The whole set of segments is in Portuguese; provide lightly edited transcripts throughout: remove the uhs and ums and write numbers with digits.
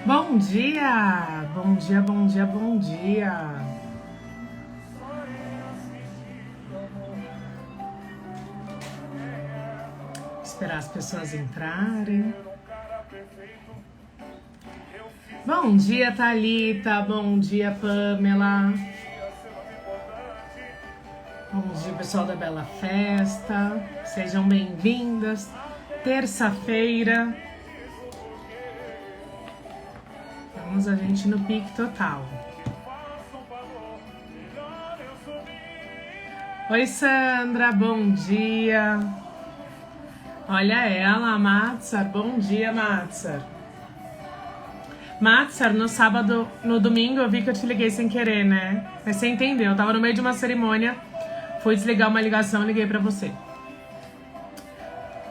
Bom dia! Bom dia, bom dia, bom dia! Esperar as pessoas entrarem. Bom dia, Thalita! Bom dia, Pamela! Bom dia, pessoal da Bela Festa! Sejam bem-vindas! Terça-feira. Vamos a gente no pique total. Oi, Sandra, bom dia. Olha ela, Matsar. Bom dia, Matsar. Matsar, no sábado, no domingo eu vi que eu te liguei sem querer, né? Mas você entendeu, eu tava no meio de uma cerimônia, fui desligar uma ligação e liguei pra você.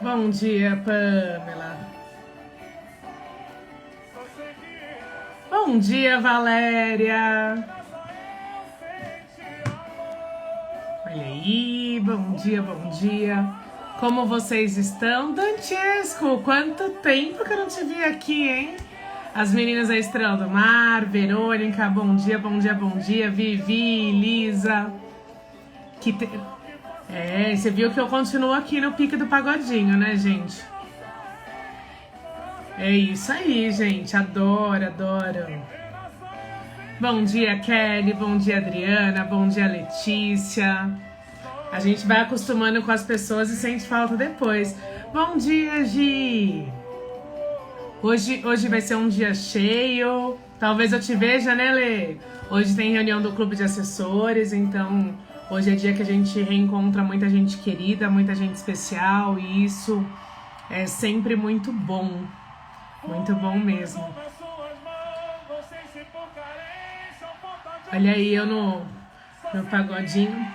Bom dia, Pamela. Bom dia, Valéria. Olha aí, bom dia, bom dia. Como vocês estão? Dantesco, quanto tempo que eu não te vi aqui, hein? As meninas da Estrela do Mar, Verônica, bom dia, bom dia, bom dia. Vivi, Lisa. Você viu que eu continuo aqui no pique do pagodinho, né, gente? É isso aí, gente. Adoro, adoro. Bom dia, Kelly. Bom dia, Adriana. Bom dia, Letícia. A gente vai acostumando com as pessoas e sente falta depois. Bom dia, Gi. Hoje vai ser um dia cheio. Talvez eu te veja, né, Lê? Hoje tem reunião do clube de assessores, então hoje é dia que a gente reencontra muita gente querida, muita gente especial, e isso é sempre muito bom. Muito bom mesmo. Olha aí eu no pagodinho.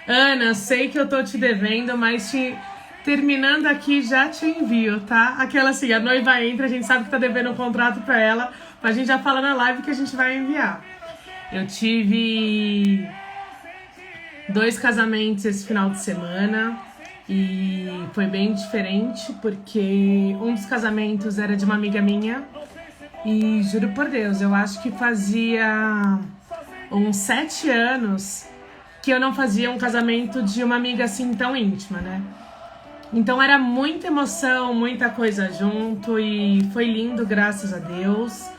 Ana, sei que eu tô te devendo, mas terminando aqui já te envio, tá? Aquela assim, a noiva entra, a gente sabe que tá devendo um contrato pra ela, mas a gente já fala na live que a gente vai enviar. Eu tive 2 casamentos esse final de semana. E foi bem diferente, porque um dos casamentos era de uma amiga minha. E juro por Deus, eu acho que fazia uns 7 anos que eu não fazia um casamento de uma amiga assim tão íntima, né? Então era muita emoção, muita coisa junto, e foi lindo, graças a Deus.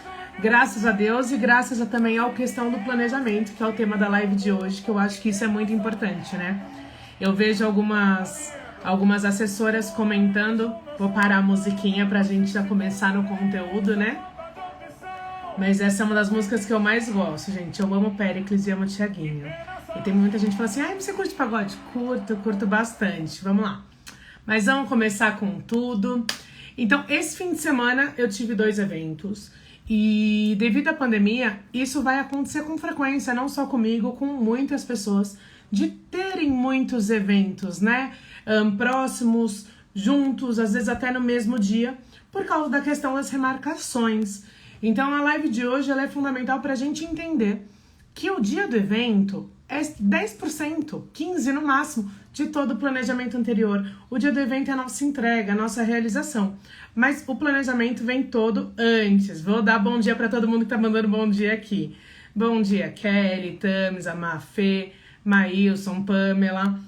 Graças a Deus e graças também à questão do planejamento, que é o tema da live de hoje, que eu acho que isso é muito importante, né? Eu vejo algumas assessoras comentando. Vou parar a musiquinha pra gente já começar no conteúdo, né? Mas essa é uma das músicas que eu mais gosto, gente. Eu amo Péricles e amo Thiaguinho. E tem muita gente que fala assim, ai, você curte pagode? Curto bastante. Vamos lá. Mas vamos começar com tudo. Então, esse fim de semana eu tive 2 eventos. E devido à pandemia, isso vai acontecer com frequência, não só comigo, com muitas pessoas, de terem muitos eventos, né? Próximos, juntos, às vezes até no mesmo dia, por causa da questão das remarcações. Então a live de hoje ela é fundamental para a gente entender que o dia do evento é 10%, 15% no máximo, de todo o planejamento anterior. O dia do evento é a nossa entrega, a nossa realização. Mas o planejamento vem todo antes. Vou dar bom dia para todo mundo que tá mandando bom dia aqui. Bom dia, Kelly, Tamisa, Mafê, Maílson, Pamela,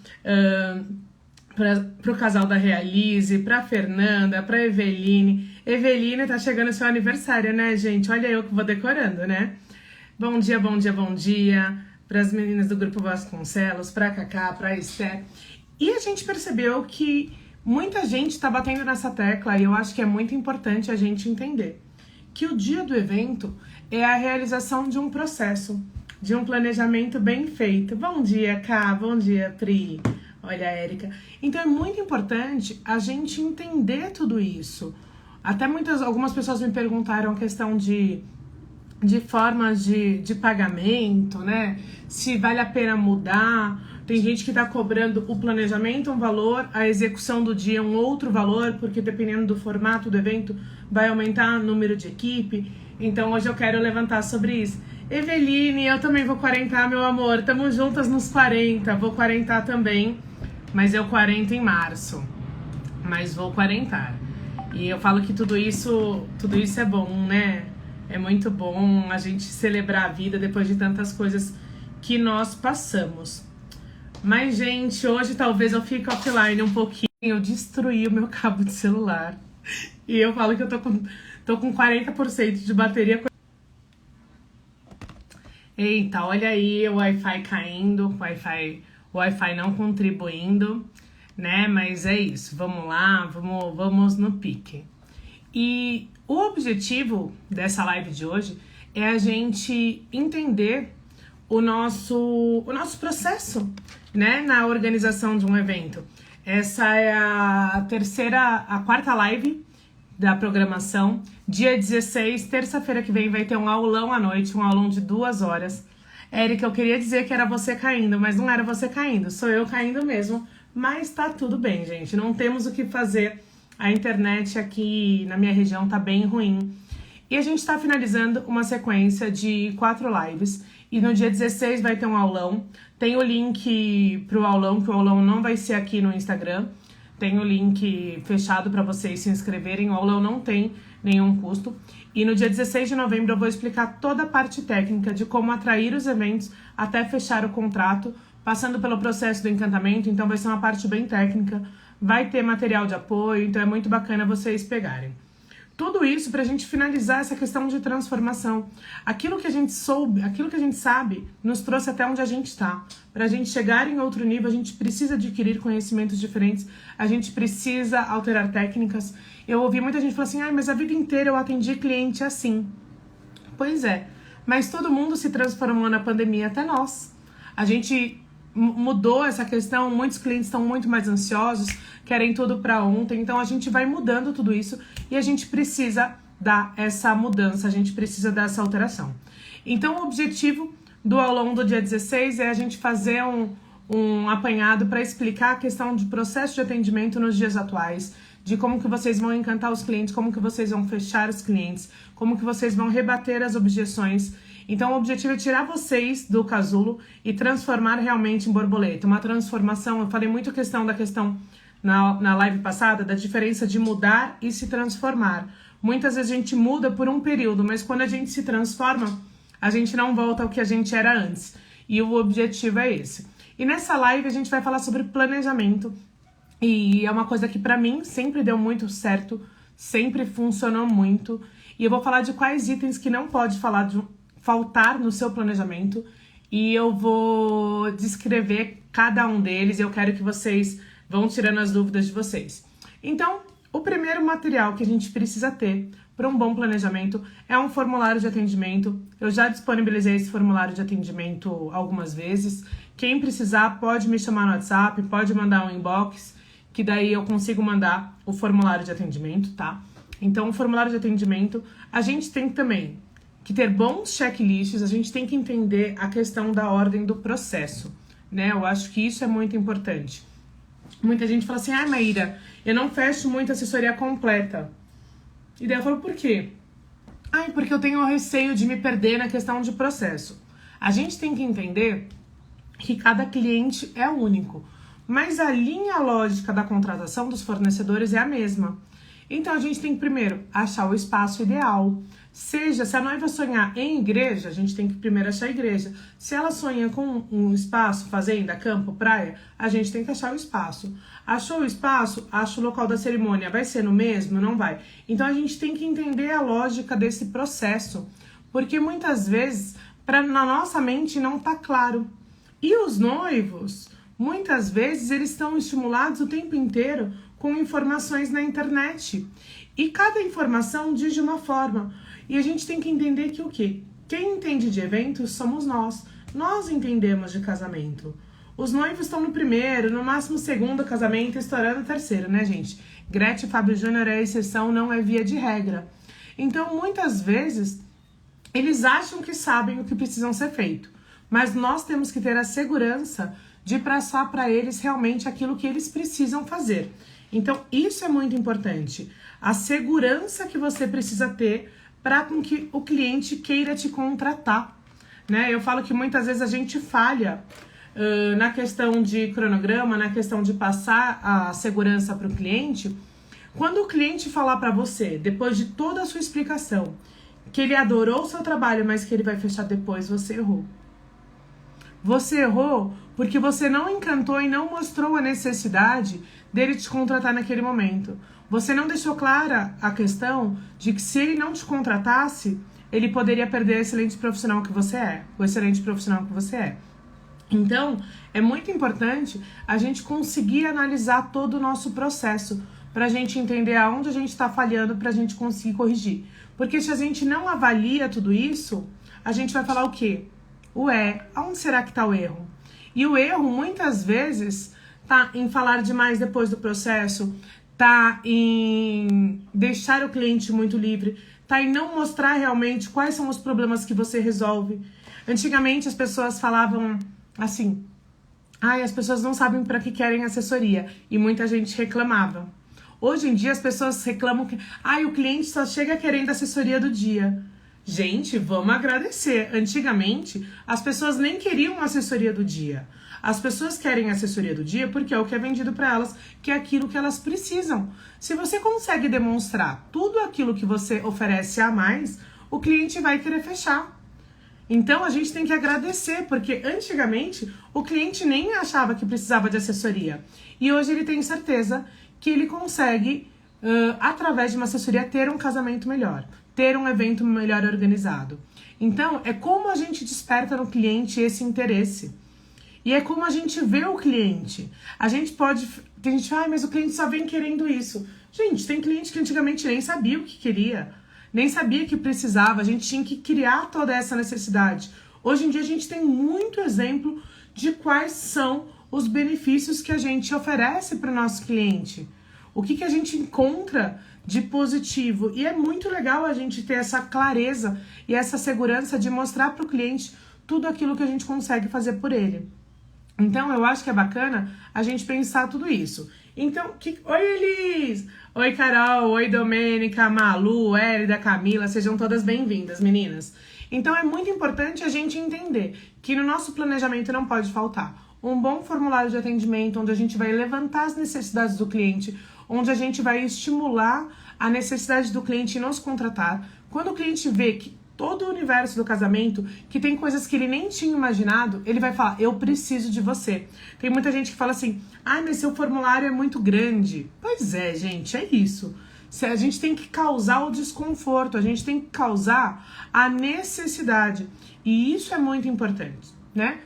pro casal da Realize, pra Fernanda, pra Eveline. Eveline, tá chegando o seu aniversário, né, gente? Olha eu que vou decorando, né? Bom dia, bom dia, bom dia pras meninas do Grupo Vasconcelos, pra Cacá, pra Esther. E a gente percebeu que muita gente tá batendo nessa tecla, e eu acho que é muito importante a gente entender que o dia do evento é a realização de um processo, de um planejamento bem feito. Bom dia, Ká, bom dia, Pri. Olha, Érica. Então é muito importante a gente entender tudo isso. Até algumas pessoas me perguntaram a questão de formas de pagamento, né? Se vale a pena mudar. Tem gente que está cobrando o planejamento um valor, a execução do dia um outro valor, porque dependendo do formato do evento vai aumentar o número de equipe. Então hoje eu quero levantar sobre isso. Eveline, eu também vou 40, meu amor. Tamo juntas nos 40. Vou 40 também, mas eu 40 em março. Mas vou 40. E eu falo que tudo isso é bom, né? É muito bom a gente celebrar a vida depois de tantas coisas que nós passamos. Mas, gente, hoje talvez eu fique offline um pouquinho. Eu destruí o meu cabo de celular. E eu falo que eu tô com 40% de bateria. Eita, olha aí o Wi-Fi caindo, o Wi-Fi não contribuindo, né? Mas é isso, vamos lá, vamos no pique. E o objetivo dessa live de hoje é a gente entender o nosso processo, né, na organização de um evento. Essa é a quarta live da programação. Dia 16, terça-feira que vem, vai ter um aulão à noite, um aulão de 2 horas. Érica, eu queria dizer que era você caindo, mas não era você caindo, sou eu caindo mesmo. Mas tá tudo bem, gente, não temos o que fazer. A internet aqui na minha região tá bem ruim. E a gente tá finalizando uma sequência de 4 lives. E no dia 16 vai ter um aulão. Tem o link pro aulão, que o aulão não vai ser aqui no Instagram. Tem o link fechado para vocês se inscreverem. O aulão não tem nenhum custo. E no dia 16 de novembro eu vou explicar toda a parte técnica de como atrair os eventos até fechar o contrato, passando pelo processo do encantamento. Então vai ser uma parte bem técnica. Vai ter material de apoio, então é muito bacana vocês pegarem. Tudo isso para a gente finalizar essa questão de transformação. Aquilo que a gente soube, aquilo que a gente sabe, nos trouxe até onde a gente está. Para a gente chegar em outro nível, a gente precisa adquirir conhecimentos diferentes, a gente precisa alterar técnicas. Eu ouvi muita gente falar assim, mas a vida inteira eu atendi cliente assim. Pois é, mas todo mundo se transformou na pandemia, até nós. A gente mudou essa questão, muitos clientes estão muito mais ansiosos, querem tudo para ontem, então a gente vai mudando tudo isso e a gente precisa dar essa mudança, a gente precisa dar essa alteração. Então o objetivo do aulão do dia 16 é a gente fazer um apanhado para explicar a questão de processo de atendimento nos dias atuais, de como que vocês vão encantar os clientes, como que vocês vão fechar os clientes, como que vocês vão rebater as objeções. Então o objetivo é tirar vocês do casulo e transformar realmente em borboleta. Uma transformação, eu falei muito da questão na live passada, da diferença de mudar e se transformar. Muitas vezes a gente muda por um período, mas quando a gente se transforma, a gente não volta ao que a gente era antes. E o objetivo é esse. E nessa live a gente vai falar sobre planejamento. E é uma coisa que pra mim sempre deu muito certo, sempre funcionou muito. E eu vou falar de quais itens que não pode faltar no seu planejamento. E eu vou descrever cada um deles. Eu quero que vocês vão tirando as dúvidas de vocês. Então, o primeiro material que a gente precisa ter para um bom planejamento é um formulário de atendimento. Eu já disponibilizei esse formulário de atendimento algumas vezes. Quem precisar pode me chamar no WhatsApp, pode mandar um inbox, que daí eu consigo mandar o formulário de atendimento, tá? Então, o formulário de atendimento, a gente tem também que ter bons checklists, a gente tem que entender a questão da ordem do processo, né? Eu acho que isso é muito importante. Muita gente fala assim, Maíra, eu não fecho muita assessoria completa. E daí eu falo, por quê? Porque eu tenho receio de me perder na questão de processo. A gente tem que entender que cada cliente é único, mas a linha lógica da contratação dos fornecedores é a mesma. Então a gente tem que primeiro achar o espaço ideal. Se a noiva sonhar em igreja, a gente tem que primeiro achar a igreja. Se ela sonha com um espaço, fazenda, campo, praia, a gente tem que achar o espaço. Achou o espaço, acha o local da cerimônia. Vai ser no mesmo? Não vai. Então a gente tem que entender a lógica desse processo, porque muitas vezes na nossa mente não tá claro. E os noivos, muitas vezes, eles estão estimulados o tempo inteiro com informações na internet. E cada informação diz de uma forma. E a gente tem que entender que o quê? Quem entende de eventos somos nós. Nós entendemos de casamento. Os noivos estão no primeiro, no máximo segundo casamento, estourando o terceiro, né, gente? Gretchen e Fábio Júnior é exceção, não é via de regra. Então, muitas vezes, eles acham que sabem o que precisam ser feito. Mas nós temos que ter a segurança de passar para eles realmente aquilo que eles precisam fazer. Então, isso é muito importante. A segurança que você precisa ter para com que o cliente queira te contratar, né? Eu falo que muitas vezes a gente falha na questão de cronograma, na questão de passar a segurança para o cliente. Quando o cliente falar para você, depois de toda a sua explicação, que ele adorou o seu trabalho, mas que ele vai fechar depois, você errou. Você errou porque você não encantou e não mostrou a necessidade dele te contratar naquele momento. Você não deixou clara a questão de que se ele não te contratasse, ele poderia perder o excelente profissional que você é, o excelente profissional que você é. Então, é muito importante a gente conseguir analisar todo o nosso processo para a gente entender aonde a gente está falhando para a gente conseguir corrigir. Porque se a gente não avalia tudo isso, a gente vai falar o quê? Ué, aonde será que está o erro? E o erro, muitas vezes, tá em falar demais depois do processo, tá em deixar o cliente muito livre, tá em não mostrar realmente quais são os problemas que você resolve. Antigamente, as pessoas falavam assim, as pessoas não sabem para que querem assessoria, e muita gente reclamava. Hoje em dia as pessoas reclamam que o cliente só chega querendo assessoria do dia. Gente, vamos agradecer. Antigamente, as pessoas nem queriam assessoria do dia. As pessoas querem assessoria do dia porque é o que é vendido para elas, que é aquilo que elas precisam. Se você consegue demonstrar tudo aquilo que você oferece a mais, o cliente vai querer fechar. Então, a gente tem que agradecer, porque antigamente o cliente nem achava que precisava de assessoria. E hoje ele tem certeza que ele consegue, através de uma assessoria, ter um casamento melhor, ter um evento melhor organizado. Então, é como a gente desperta no cliente esse interesse. E é como a gente vê o cliente. A gente pode... Tem gente que fala, mas o cliente só vem querendo isso. Gente, tem cliente que antigamente nem sabia o que queria, nem sabia que precisava, a gente tinha que criar toda essa necessidade. Hoje em dia a gente tem muito exemplo de quais são os benefícios que a gente oferece para o nosso cliente. O que a gente encontra de positivo. E é muito legal a gente ter essa clareza e essa segurança de mostrar para o cliente tudo aquilo que a gente consegue fazer por ele. Então, eu acho que é bacana a gente pensar tudo isso. Então, oi Elis! Oi Carol, oi Domênica, Malu, Hélida, Camila, sejam todas bem-vindas, meninas. Então, é muito importante a gente entender que no nosso planejamento não pode faltar um bom formulário de atendimento, onde a gente vai levantar as necessidades do cliente, onde a gente vai estimular a necessidade do cliente em nos contratar. Quando o cliente vê que todo o universo do casamento, que tem coisas que ele nem tinha imaginado, ele vai falar, eu preciso de você. Tem muita gente que fala assim, mas seu formulário é muito grande. Pois é, gente, é isso. A gente tem que causar o desconforto, a gente tem que causar a necessidade. E isso é muito importante, né?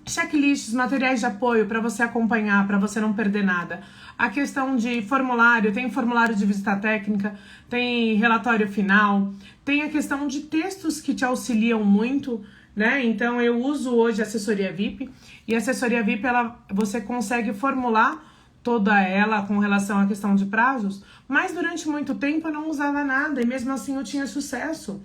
Checklists, materiais de apoio para você acompanhar, para você não perder nada. A questão de formulário, tem formulário de visita técnica, tem relatório final, tem a questão de textos que te auxiliam muito, né? Então eu uso hoje a assessoria VIP, e a assessoria VIP você consegue formular toda ela com relação à questão de prazos, mas durante muito tempo eu não usava nada e mesmo assim eu tinha sucesso.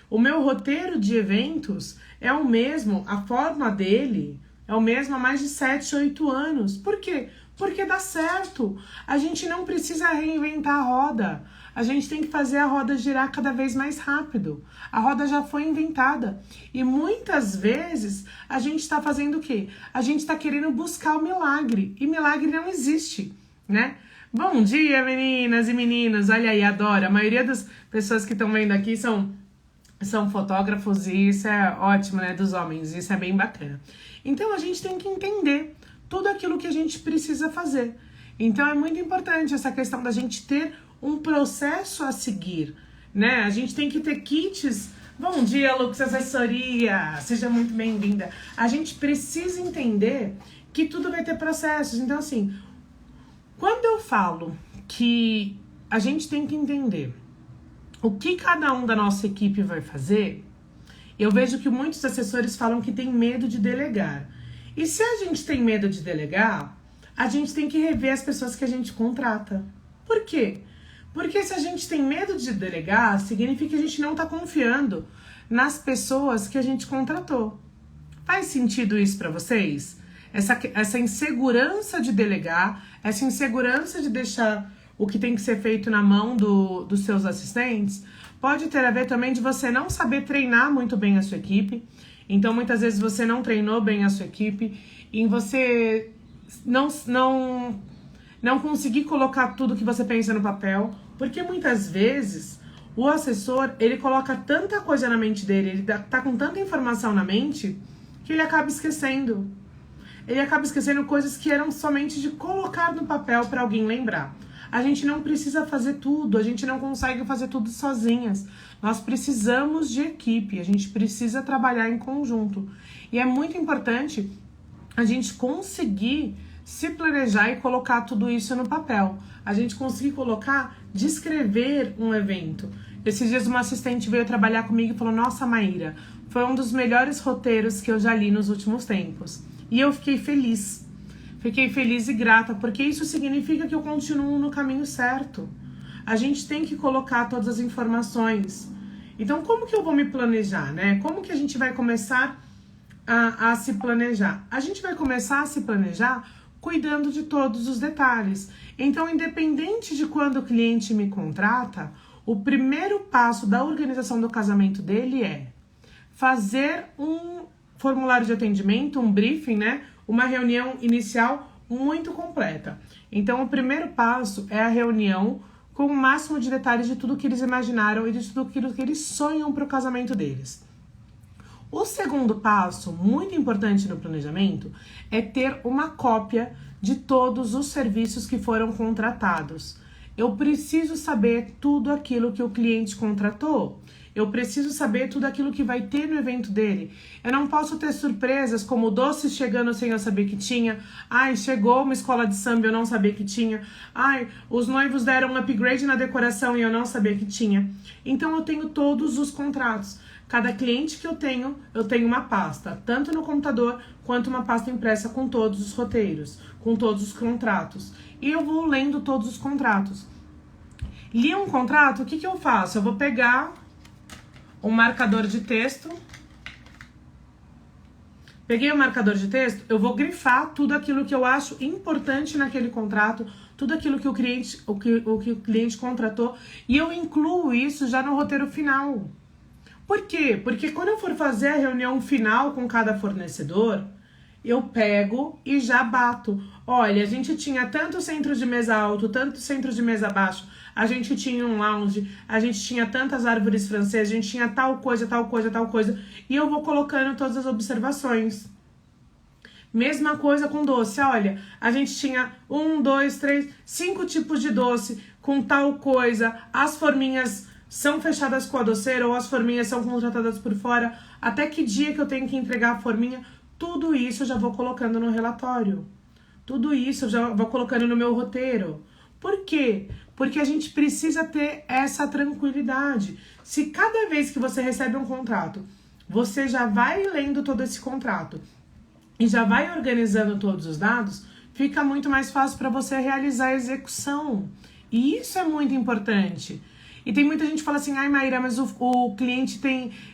O meu roteiro de eventos é o mesmo, a forma dele é o mesmo há mais de 7, 8 anos. Por quê? Porque dá certo. A gente não precisa reinventar a roda. A gente tem que fazer a roda girar cada vez mais rápido. A roda já foi inventada. E muitas vezes a gente está fazendo o quê? A gente está querendo buscar o milagre. E milagre não existe, né? Bom dia, meninas e meninos. Olha aí, adoro. A maioria das pessoas que estão vendo aqui são fotógrafos e isso é ótimo, né? Dos homens. Isso é bem bacana. Então, a gente tem que entender tudo aquilo que a gente precisa fazer. Então, é muito importante essa questão da gente ter um processo a seguir, né? A gente tem que ter kits. Bom dia, Lux Assessoria! Seja muito bem-vinda. A gente precisa entender que tudo vai ter processos. Então, assim, quando eu falo que a gente tem que entender o que cada um da nossa equipe vai fazer, eu vejo que muitos assessores falam que tem medo de delegar. E se a gente tem medo de delegar, a gente tem que rever as pessoas que a gente contrata. Por quê? Porque se a gente tem medo de delegar, significa que a gente não está confiando nas pessoas que a gente contratou. Faz sentido isso para vocês? Essa insegurança de delegar, essa insegurança de deixar o que tem que ser feito na mão dos seus assistentes, pode ter a ver também de você não saber treinar muito bem a sua equipe. Então, muitas vezes você não treinou bem a sua equipe e você não conseguir colocar tudo que você pensa no papel, porque muitas vezes O assessor, ele coloca tanta coisa na mente dele, ele tá com tanta informação na mente, que ele acaba esquecendo. Ele acaba esquecendo coisas que eram somente de colocar no papel para alguém lembrar. A gente não precisa fazer tudo, a gente não consegue fazer tudo sozinhas. Nós precisamos de equipe, a gente precisa trabalhar em conjunto. E é muito importante a gente conseguir se planejar e colocar tudo isso no papel. A gente conseguir colocar, descrever um evento. Esses dias uma assistente veio trabalhar comigo e falou: nossa, Maíra, foi um dos melhores roteiros que eu já li nos últimos tempos. E eu fiquei feliz. Fiquei feliz e grata, porque isso significa que eu continuo no caminho certo. A gente tem que colocar todas as informações. Então, como que eu vou me planejar, né? Como que a gente vai começar a se planejar? A gente vai começar a se planejar cuidando de todos os detalhes. Então, independente de quando o cliente me contrata, o primeiro passo da organização do casamento dele é fazer um formulário de atendimento, um briefing, né? Uma reunião inicial muito completa. Então, o primeiro passo é a reunião com o máximo de detalhes de tudo que eles imaginaram e de tudo aquilo que eles sonham para o casamento deles. O segundo passo, muito importante no planejamento, é ter uma cópia de todos os serviços que foram contratados. Eu preciso saber tudo aquilo que o cliente contratou. Eu preciso saber tudo aquilo que vai ter no evento dele. Eu não posso ter surpresas como doces chegando sem eu saber que tinha. Ai, chegou uma escola de samba e eu não sabia que tinha. Ai, os noivos deram um upgrade na decoração e eu não sabia que tinha. Então eu tenho todos os contratos. Cada cliente que eu tenho uma pasta, tanto no computador quanto uma pasta impressa com todos os roteiros, com todos os contratos. E eu vou lendo todos os contratos. Li um contrato, o que eu faço? Eu vou pegar um marcador de texto. Peguei o marcador de texto, eu vou grifar tudo aquilo que eu acho importante naquele contrato, tudo aquilo que o cliente contratou, e eu incluo isso já no roteiro final. Por quê? Porque quando eu for fazer a reunião final com cada fornecedor, eu pego e já bato. Olha, a gente tinha tanto centro de mesa alto, tanto centro de mesa baixo, a gente tinha um lounge, a gente tinha tantas árvores francesas, a gente tinha tal coisa, tal coisa, tal coisa. E eu vou colocando todas as observações. Mesma coisa com doce. Olha, a gente tinha 1, 2, 3, 5 tipos de doce com tal coisa. As forminhas são fechadas com a doceira ou as forminhas são contratadas por fora. Até que dia que eu tenho que entregar a forminha? Tudo isso eu já vou colocando no relatório. Tudo isso eu já vou colocando no meu roteiro. Por quê? Porque a gente precisa ter essa tranquilidade. Se cada vez que você recebe um contrato, você já vai lendo todo esse contrato e já vai organizando todos os dados, fica muito mais fácil para você realizar a execução. E isso é muito importante. E tem muita gente que fala assim: ai, Maíra, mas o cliente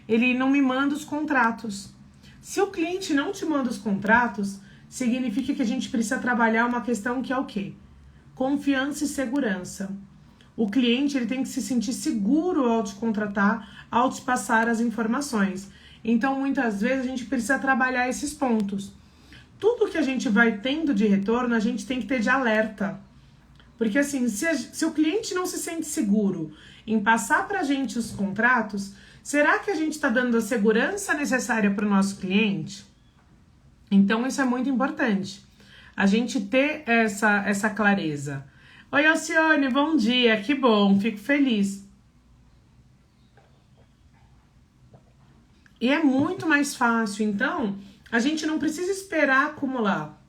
ele não me manda os contratos. Se o cliente não te manda os contratos, significa que a gente precisa trabalhar uma questão que é o quê? Confiança e segurança. O cliente ele tem que se sentir seguro ao te contratar, ao te passar as informações. Então, muitas vezes, a gente precisa trabalhar esses pontos. Tudo que a gente vai tendo de retorno, a gente tem que ter de alerta. Porque, assim, se o cliente não se sente seguro em passar para a gente os contratos, será que a gente está dando a segurança necessária para o nosso cliente? Então, isso é muito importante. A gente ter essa clareza. Oi, Alcione, bom dia, que bom, fico feliz. E é muito mais fácil, então, a gente não precisa esperar acumular.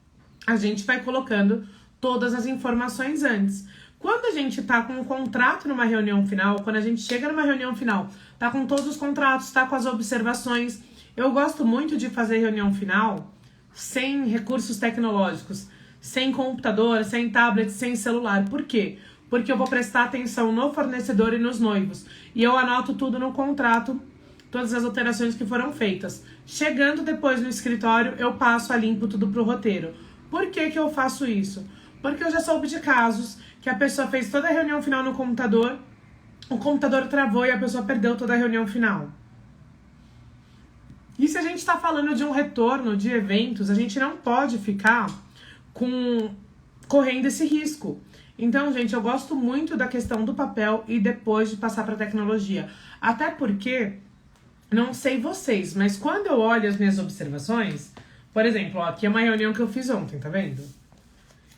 A gente vai colocando todas as informações antes. Quando a gente tá com um contrato numa reunião final, quando a gente chega numa reunião final, tá com todos os contratos, tá com as observações. Eu gosto muito de fazer reunião final sem recursos tecnológicos, sem computador, sem tablet, sem celular. Por quê? Porque eu vou prestar atenção no fornecedor e nos noivos. E eu anoto tudo no contrato, todas as alterações que foram feitas. Chegando depois no escritório, eu passo a limpo tudo pro roteiro. Por que eu faço isso? Porque eu já soube de casos que a pessoa fez toda a reunião final no computador, o computador travou e a pessoa perdeu toda a reunião final. E se a gente está falando de um retorno de eventos, a gente não pode ficar correndo esse risco. Então, gente, eu gosto muito da questão do papel e depois de passar para tecnologia. Até porque, não sei vocês, mas quando eu olho as minhas observações, por exemplo, ó, aqui é uma reunião que eu fiz ontem, tá vendo?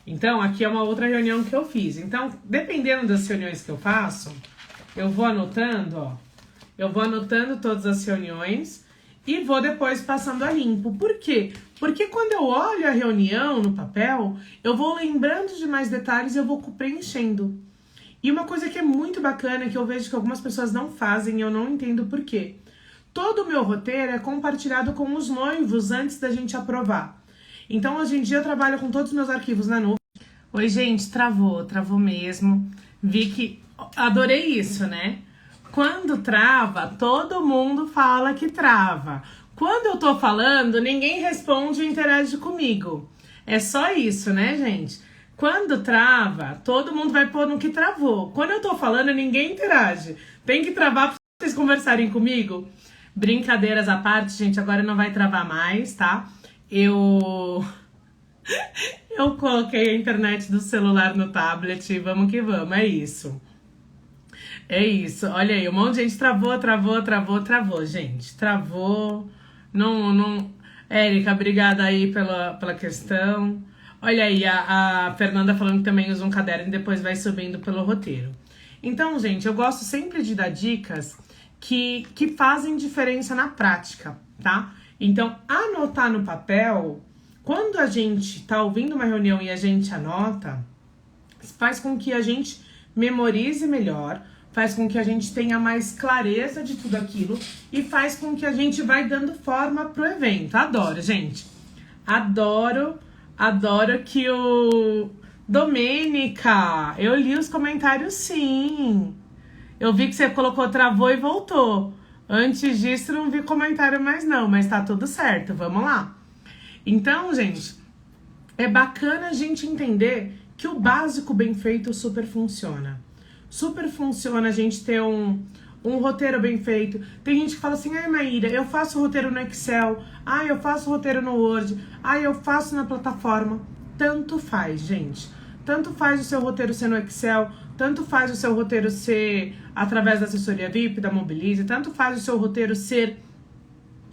Então, aqui é uma outra reunião que eu fiz. Então, dependendo das reuniões que eu faço, eu vou anotando, ó. Eu vou anotando todas as reuniões e vou depois passando a limpo. Por quê? Porque quando eu olho a reunião no papel, eu vou lembrando de mais detalhes e eu vou preenchendo. E uma coisa que é muito bacana, que eu vejo que algumas pessoas não fazem, eu não entendo por quê. Todo o meu roteiro é compartilhado com os noivos antes da gente aprovar. Então, hoje em dia, eu trabalho com todos os meus arquivos na nuvem. Oi, gente, travou mesmo. Vi que... Adorei isso, né? Quando trava, todo mundo fala que trava. Quando eu tô falando, ninguém responde ou interage comigo. É só isso, né, gente? Quando trava, todo mundo vai pôr no que travou. Quando eu tô falando, ninguém interage. Tem que travar pra vocês conversarem comigo? Brincadeiras à parte, gente, agora não vai travar mais, tá? Eu coloquei a internet do celular no tablet e vamos que vamos, é isso. É isso, olha aí, um monte de gente travou, gente. Travou, não... Érica, obrigada aí pela questão. Olha aí, a Fernanda falando que também usa um caderno e depois vai subindo pelo roteiro. Então, gente, eu gosto sempre de dar dicas que fazem diferença na prática, tá? Então, anotar no papel, quando a gente tá ouvindo uma reunião e a gente anota, faz com que a gente memorize melhor, faz com que a gente tenha mais clareza de tudo aquilo e faz com que a gente vai dando forma pro evento. Adoro, gente. Adoro que o... Domênica, eu li os comentários sim. Eu vi que você colocou travou e voltou. Antes disso não vi comentário mais não, mas tá tudo certo, vamos lá. Então, gente, é bacana a gente entender que o básico bem feito super funciona. Super funciona a gente ter um roteiro bem feito. Tem gente que fala assim, ai Maíra, eu faço roteiro no Excel, eu faço roteiro no Word, eu faço na plataforma. Tanto faz, gente. Tanto faz o seu roteiro ser no Excel, tanto faz o seu roteiro ser através da assessoria VIP, da Mobilize, tanto faz o seu roteiro ser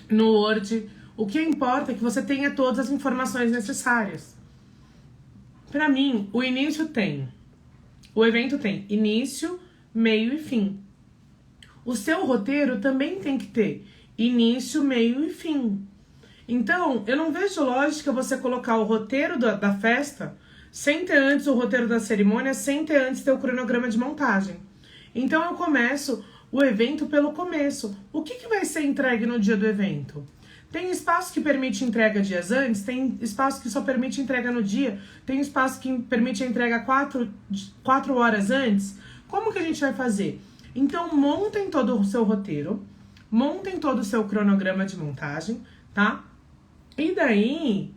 no Word. O que importa é que você tenha todas as informações necessárias. Para mim, o evento tem início, meio e fim. O seu roteiro também tem que ter início, meio e fim. Então, eu não vejo lógica você colocar o roteiro da festa sem ter antes o roteiro da cerimônia, sem ter antes ter o cronograma de montagem. Então, eu começo o evento pelo começo. O que vai ser entregue no dia do evento? Tem espaço que permite entrega dias antes, tem espaço que só permite entrega no dia, tem espaço que permite a entrega 4 horas antes. Como que a gente vai fazer? Então, montem todo o seu roteiro, montem todo o seu cronograma de montagem, tá? E daí,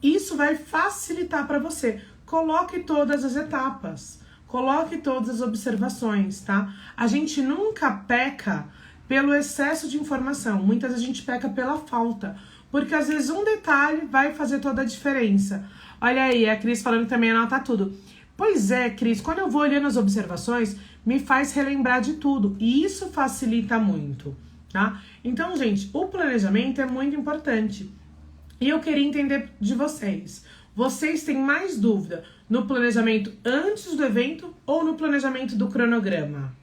isso vai facilitar para você. Coloque todas as etapas, coloque todas as observações, tá? A gente nunca peca pelo excesso de informação, muitas vezes a gente peca pela falta, porque às vezes um detalhe vai fazer toda a diferença. Olha aí, a Cris falando que também anota tudo. Pois é, Cris, quando eu vou olhando as observações, me faz relembrar de tudo, e isso facilita muito, tá? Então, gente, o planejamento é muito importante. E eu queria entender de vocês. Vocês têm mais dúvida no planejamento antes do evento ou no planejamento do cronograma?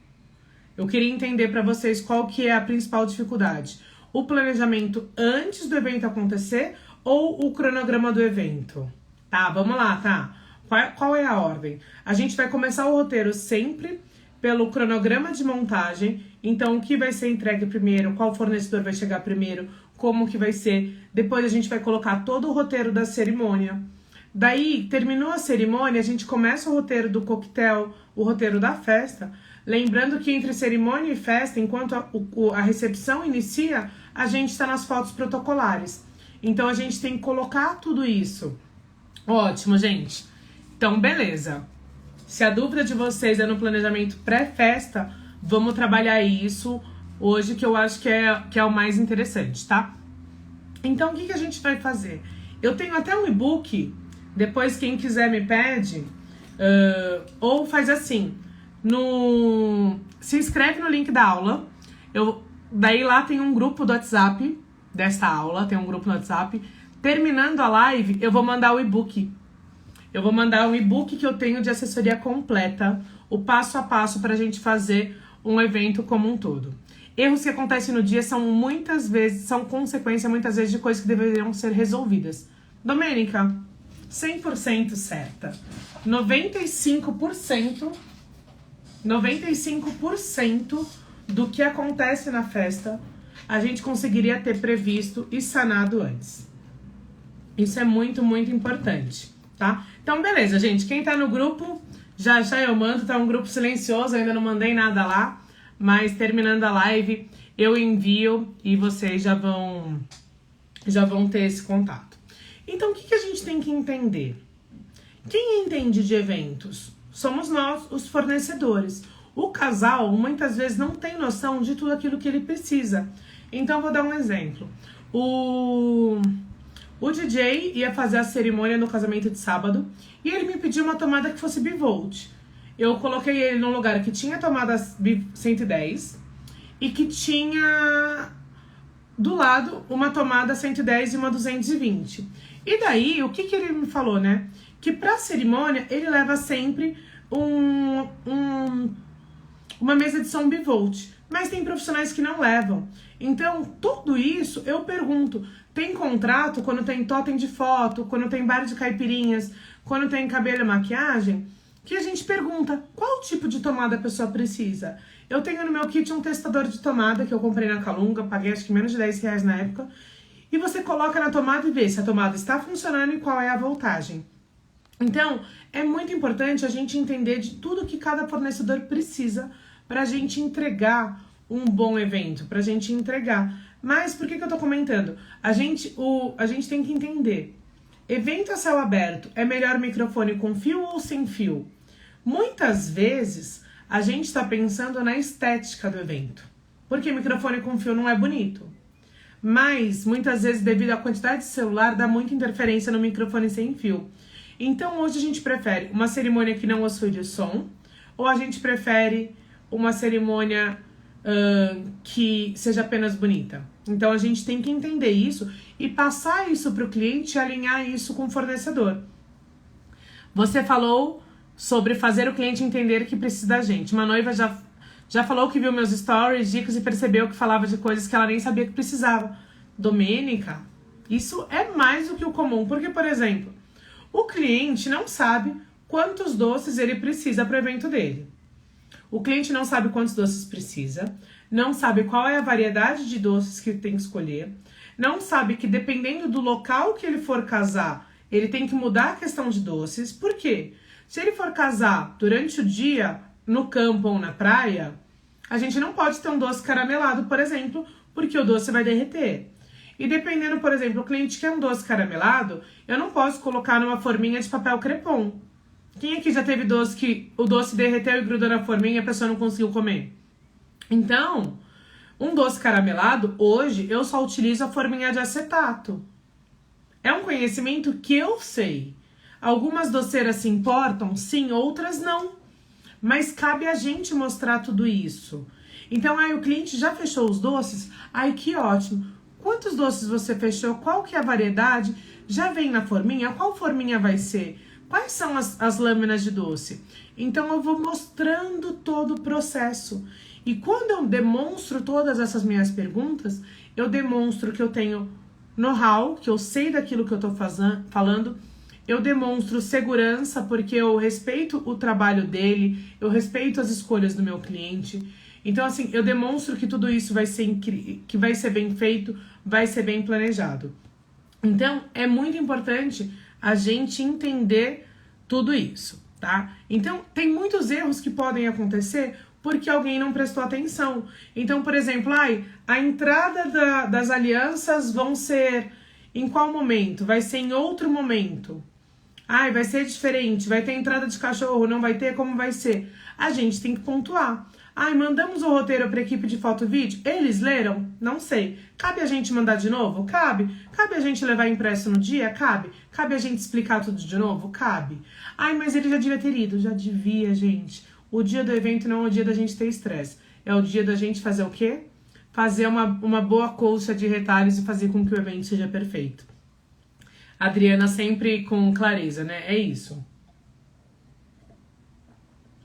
Eu queria entender para vocês qual que é a principal dificuldade. O planejamento antes do evento acontecer ou o cronograma do evento? Tá, vamos lá, tá? Qual é a ordem? A gente vai começar o roteiro sempre pelo cronograma de montagem. Então, o que vai ser entregue primeiro, qual fornecedor vai chegar primeiro, como que vai ser. Depois a gente vai colocar todo o roteiro da cerimônia. Daí, terminou a cerimônia, a gente começa o roteiro do coquetel, o roteiro da festa. Lembrando que entre cerimônia e festa, enquanto a recepção inicia, a gente está nas fotos protocolares. Então, a gente tem que colocar tudo isso. Ótimo, gente. Então, beleza. Se a dúvida de vocês é no planejamento pré-festa, vamos trabalhar isso hoje, que eu acho que é o mais interessante, tá? Então, o que a gente vai fazer? Eu tenho até um e-book, depois quem quiser me pede, Ou faz assim, se inscreve no link da aula, daí lá tem um grupo do WhatsApp desta aula, tem um grupo no WhatsApp. Terminando a live, eu vou mandar o e-book. Eu vou mandar um e-book que eu tenho de assessoria completa, o passo a passo para a gente fazer um evento como um todo. Erros que acontecem no dia são consequência muitas vezes de coisas que deveriam ser resolvidas. Domênica, 100% certa. 95% do que acontece na festa a gente conseguiria ter previsto e sanado antes. Isso é muito, muito importante, tá? Então, beleza, gente. Quem tá no grupo, já eu mando. Tá um grupo silencioso, ainda não mandei nada lá. Mas terminando a live, eu envio e vocês já vão ter esse contato. Então, o que a gente tem que entender? Quem entende de eventos? Somos nós, os fornecedores. O casal, muitas vezes, não tem noção de tudo aquilo que ele precisa. Então, vou dar um exemplo. O DJ ia fazer a cerimônia no casamento de sábado e ele me pediu uma tomada que fosse bivolt. Eu coloquei ele num lugar que tinha tomada 110 e que tinha do lado uma tomada 110 e uma 220. E daí, o que ele me falou, né? Que pra cerimônia ele leva sempre uma mesa de som bivolt. Mas tem profissionais que não levam. Então, tudo isso eu pergunto. Tem contrato quando tem totem de foto, quando tem bar de caipirinhas, quando tem cabelo e maquiagem, que a gente pergunta qual tipo de tomada a pessoa precisa. Eu tenho no meu kit um testador de tomada que eu comprei na Calunga, paguei acho que menos de R$10 na época. E você coloca na tomada e vê se a tomada está funcionando e qual é a voltagem. Então, é muito importante a gente entender de tudo que cada fornecedor precisa para a gente entregar um bom evento, para a gente entregar. Mas por que eu tô comentando? A gente tem que entender. Evento a céu aberto, é melhor microfone com fio ou sem fio? Muitas vezes, a gente está pensando na estética do evento. Porque microfone com fio não é bonito. Mas, muitas vezes, devido à quantidade de celular, dá muita interferência no microfone sem fio. Então, hoje a gente prefere uma cerimônia que não oscile o som, ou a gente prefere uma cerimônia que seja apenas bonita. Então, a gente tem que entender isso e passar isso para o cliente e alinhar isso com o fornecedor. Você falou sobre fazer o cliente entender que precisa da gente. Uma noiva já falou que viu meus stories, dicas e percebeu que falava de coisas que ela nem sabia que precisava. Domênica, isso é mais do que o comum. Porque, por exemplo, o cliente não sabe quantos doces ele precisa para o evento dele. O cliente não sabe quantos doces precisa, não sabe qual é a variedade de doces que tem que escolher, não sabe que dependendo do local que ele for casar, ele tem que mudar a questão de doces. Por quê? Se ele for casar durante o dia, no campo ou na praia, a gente não pode ter um doce caramelado, por exemplo, porque o doce vai derreter. E dependendo, por exemplo, o cliente quer um doce caramelado, eu não posso colocar numa forminha de papel crepom. Quem aqui já teve doce que o doce derreteu e grudou na forminha e a pessoa não conseguiu comer? Então, um doce caramelado, hoje, eu só utilizo a forminha de acetato. É um conhecimento que eu sei. Algumas doceiras se importam, sim, outras não. Mas cabe a gente mostrar tudo isso. Então, o cliente já fechou os doces? Ai, que ótimo. Quantos doces você fechou? Qual que é a variedade? Já vem na forminha? Qual forminha vai ser? Quais são as lâminas de doce? Então, eu vou mostrando todo o processo. E quando eu demonstro todas essas minhas perguntas, eu demonstro que eu tenho know-how, que eu sei daquilo que eu estou falando. Eu demonstro segurança, porque eu respeito o trabalho dele, eu respeito as escolhas do meu cliente. Então, assim, eu demonstro que tudo isso vai ser bem feito, vai ser bem planejado. Então, é muito importante a gente entender tudo isso, tá? Então, tem muitos erros que podem acontecer porque alguém não prestou atenção. Então, por exemplo, a entrada das alianças vão ser em qual momento? Vai ser em outro momento. Vai ser diferente, vai ter entrada de cachorro, não vai ter, como vai ser? A gente tem que pontuar. Ai, mandamos o roteiro para a equipe de foto e vídeo? Eles leram? Não sei. Cabe a gente mandar de novo? Cabe. Cabe a gente levar impresso no dia? Cabe. Cabe a gente explicar tudo de novo? Cabe. Ai, mas ele já devia ter ido. Já devia, gente. O dia do evento não é o dia da gente ter estresse. É o dia da gente fazer o quê? Fazer uma boa colcha de retalhos e fazer com que o evento seja perfeito. Adriana sempre com clareza, né? É isso.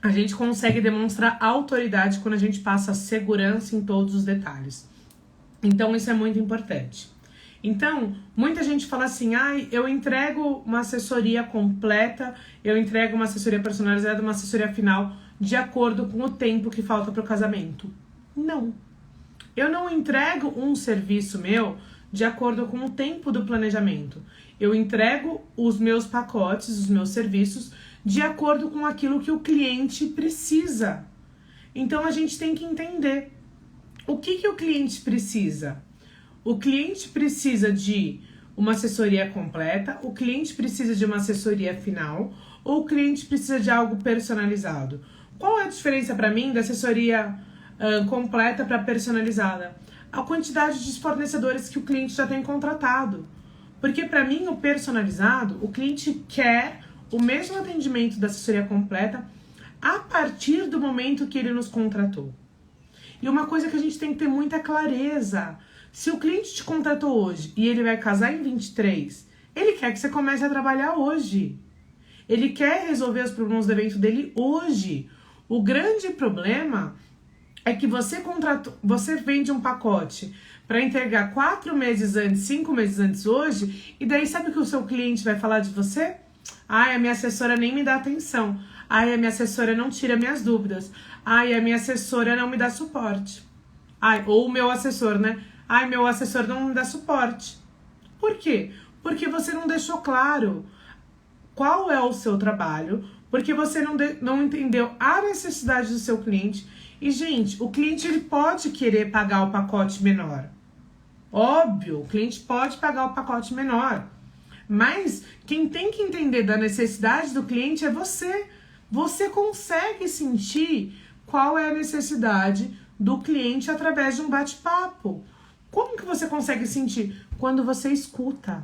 A gente consegue demonstrar autoridade quando a gente passa segurança em todos os detalhes. Então, isso é muito importante. Então, muita gente fala assim, ai, eu entrego uma assessoria completa, eu entrego uma assessoria personalizada, uma assessoria final, de acordo com o tempo que falta para o casamento. Não. Eu não entrego um serviço meu de acordo com o tempo do planejamento. Eu entrego os meus pacotes, os meus serviços, de acordo com aquilo que o cliente precisa. Então, a gente tem que entender o que o cliente precisa. O cliente precisa de uma assessoria completa, o cliente precisa de uma assessoria final, ou o cliente precisa de algo personalizado. Qual é a diferença para mim da assessoria completa para personalizada? A quantidade de fornecedores que o cliente já tem contratado. Porque para mim, o personalizado, o cliente quer o mesmo atendimento da assessoria completa a partir do momento que ele nos contratou. E uma coisa que a gente tem que ter muita clareza, se o cliente te contratou hoje e ele vai casar em 23, ele quer que você comece a trabalhar hoje. Ele quer resolver os problemas do evento dele hoje. O grande problema é que você vende um pacote para entregar 4 meses antes, 5 meses antes hoje, e daí sabe o que o seu cliente vai falar de você? Ai, a minha assessora nem me dá atenção. Ai, a minha assessora não tira minhas dúvidas. Ai, a minha assessora não me dá suporte. Ai, ou o meu assessor, né? Ai, meu assessor não me dá suporte. Por quê? Porque você não deixou claro qual é o seu trabalho, porque você não entendeu a necessidade do seu cliente. E, gente, o cliente ele pode querer pagar o pacote menor. Óbvio, o cliente pode pagar o pacote menor. Mas quem tem que entender da necessidade do cliente é você. Você consegue sentir qual é a necessidade do cliente através de um bate-papo. Como que você consegue sentir? Quando você escuta.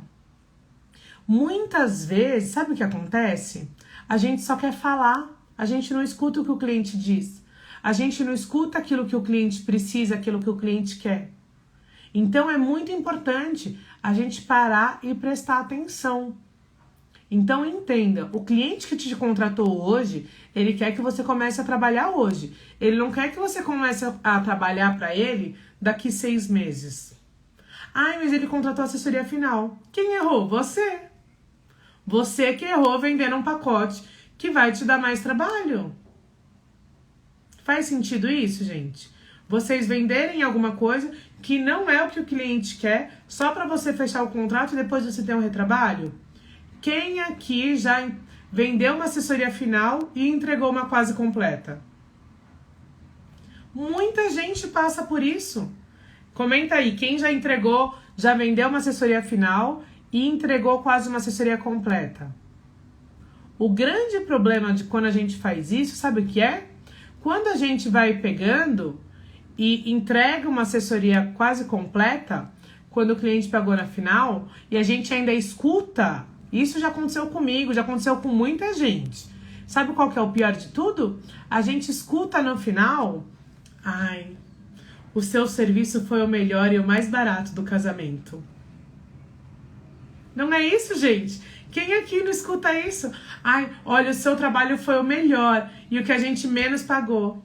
Muitas vezes, sabe o que acontece? A gente só quer falar, a gente não escuta o que o cliente diz. A gente não escuta aquilo que o cliente precisa, aquilo que o cliente quer. Então, é muito importante a gente parar e prestar atenção. Então, entenda, o cliente que te contratou hoje, ele quer que você comece a trabalhar hoje. Ele não quer que você comece a trabalhar para ele daqui 6 meses. Ai, mas ele contratou a assessoria final. Quem errou? Você. Você que errou vendendo um pacote que vai te dar mais trabalho. Faz sentido isso, gente? Vocês venderem alguma coisa que não é o que o cliente quer, só para você fechar o contrato e depois você ter um retrabalho? Quem aqui já vendeu uma assessoria final e entregou uma quase completa? Muita gente passa por isso. Comenta aí, quem já entregou, já vendeu uma assessoria final e entregou quase uma assessoria completa? O grande problema de quando a gente faz isso, sabe o que é? Quando a gente vai pegando e entrega uma assessoria quase completa, quando o cliente pagou na final, e a gente ainda escuta, isso já aconteceu comigo, já aconteceu com muita gente. Sabe qual que é o pior de tudo? A gente escuta no final, ai, o seu serviço foi o melhor e o mais barato do casamento. Não é isso, gente? Quem aqui não escuta isso? Ai, olha, o seu trabalho foi o melhor e o que a gente menos pagou.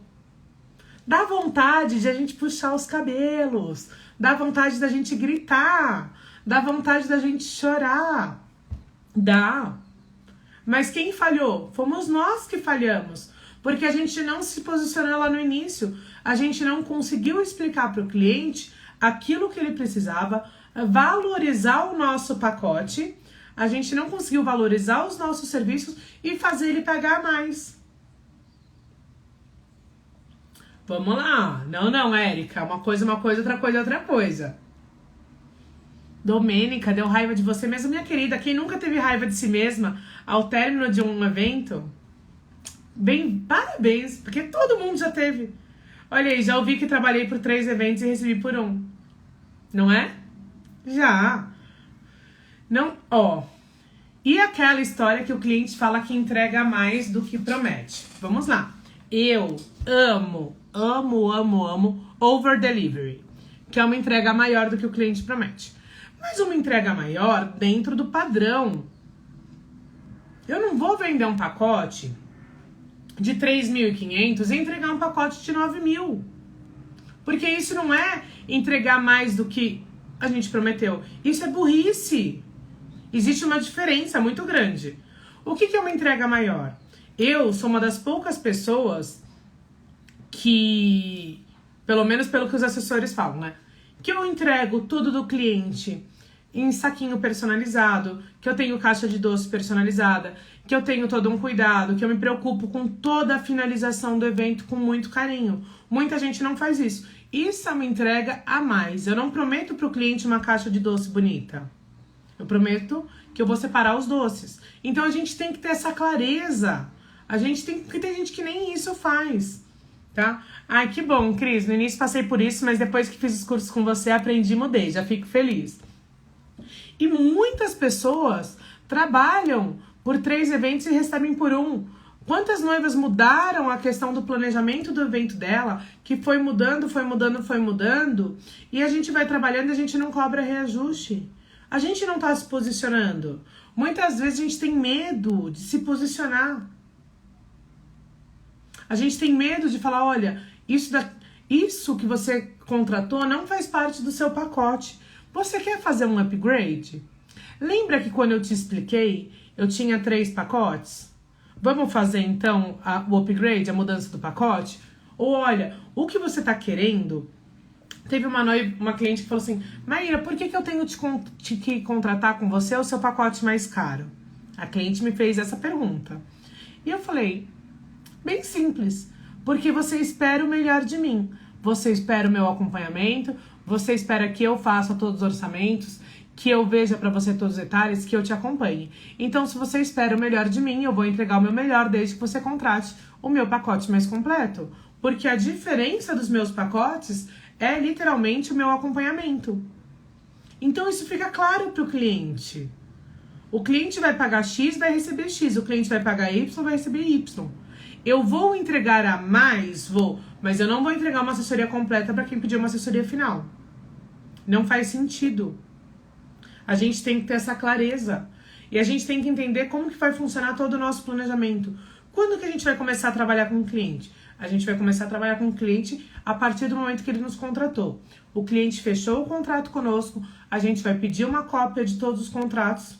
Dá vontade de a gente puxar os cabelos, dá vontade da gente gritar, dá vontade da gente chorar. Dá. Mas quem falhou? Fomos nós que falhamos, porque a gente não se posicionou lá no início, a gente não conseguiu explicar para o cliente aquilo que ele precisava, valorizar o nosso pacote, a gente não conseguiu valorizar os nossos serviços e fazer ele pagar mais. Vamos lá. Não, Érica. Uma coisa, outra coisa. Domênica, deu raiva de você mesmo, minha querida. Quem nunca teve raiva de si mesma ao término de um evento? Bem, parabéns, porque todo mundo já teve. Olha aí, já ouvi que trabalhei por 3 eventos e recebi por 1. Não é? Já. Não, ó. E aquela história que o cliente fala que entrega mais do que promete? Vamos lá. Eu amo over delivery, que é uma entrega maior do que o cliente promete. Mas uma entrega maior dentro do padrão. Eu não vou vender um pacote de 3.500 e entregar um pacote de 9.000. Porque isso não é entregar mais do que a gente prometeu. Isso é burrice. Existe uma diferença muito grande. O que é uma entrega maior? Eu sou uma das poucas pessoas que, pelo menos pelo que os assessores falam, né? Que eu entrego tudo do cliente em saquinho personalizado, que eu tenho caixa de doce personalizada, que eu tenho todo um cuidado, que eu me preocupo com toda a finalização do evento com muito carinho. Muita gente não faz isso. Isso é uma entrega a mais. Eu não prometo para o cliente uma caixa de doce bonita. Eu prometo que eu vou separar os doces. Então a gente tem que ter essa clareza. Porque tem gente que nem isso faz, tá? Ai, que bom, Cris. No início passei por isso, mas depois que fiz os cursos com você, aprendi e mudei. Já fico feliz. E muitas pessoas trabalham por 3 eventos e recebem por 1. Quantas noivas mudaram a questão do planejamento do evento dela, que foi mudando, e a gente vai trabalhando e a gente não cobra reajuste. A gente não tá se posicionando. Muitas vezes a gente tem medo de se posicionar. A gente tem medo de falar, olha, isso que você contratou não faz parte do seu pacote. Você quer fazer um upgrade? Lembra que quando eu te expliquei, eu tinha 3 pacotes? Vamos fazer então o upgrade, a mudança do pacote? Ou olha, o que você tá querendo... Teve uma cliente que falou assim, Maíra, por que eu tenho que contratar com você o seu pacote mais caro? A cliente me fez essa pergunta. E eu falei, bem simples, porque você espera o melhor de mim. Você espera o meu acompanhamento, você espera que eu faça todos os orçamentos, que eu veja para você todos os detalhes, que eu te acompanhe. Então, se você espera o melhor de mim, eu vou entregar o meu melhor desde que você contrate o meu pacote mais completo. Porque a diferença dos meus pacotes é literalmente o meu acompanhamento. Então isso fica claro para o cliente. O cliente vai pagar X, vai receber X. O cliente vai pagar Y, vai receber Y. Eu vou entregar a mais? Vou. Mas eu não vou entregar uma assessoria completa para quem pediu uma assessoria final. Não faz sentido. A gente tem que ter essa clareza. E a gente tem que entender como que vai funcionar todo o nosso planejamento. Quando que a gente vai começar a trabalhar com o cliente? A gente vai começar a trabalhar com o cliente a partir do momento que ele nos contratou. O cliente fechou o contrato conosco, a gente vai pedir uma cópia de todos os contratos.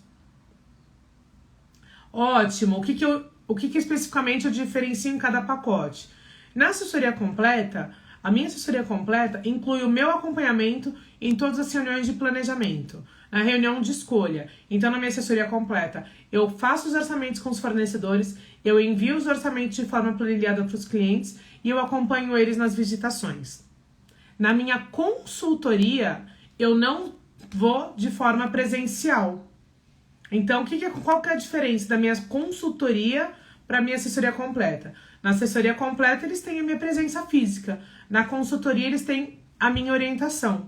Ótimo! O que especificamente eu diferencio em cada pacote? Na assessoria completa, a minha assessoria completa inclui o meu acompanhamento em todas as reuniões de planejamento, na reunião de escolha. Então, na minha assessoria completa, eu faço os orçamentos com os fornecedores, eu envio os orçamentos de forma planilhada para os clientes e eu acompanho eles nas visitações. Na minha consultoria, eu não vou de forma presencial. Então, qual que é a diferença da minha consultoria para a minha assessoria completa? Na assessoria completa, eles têm a minha presença física. Na consultoria, eles têm a minha orientação.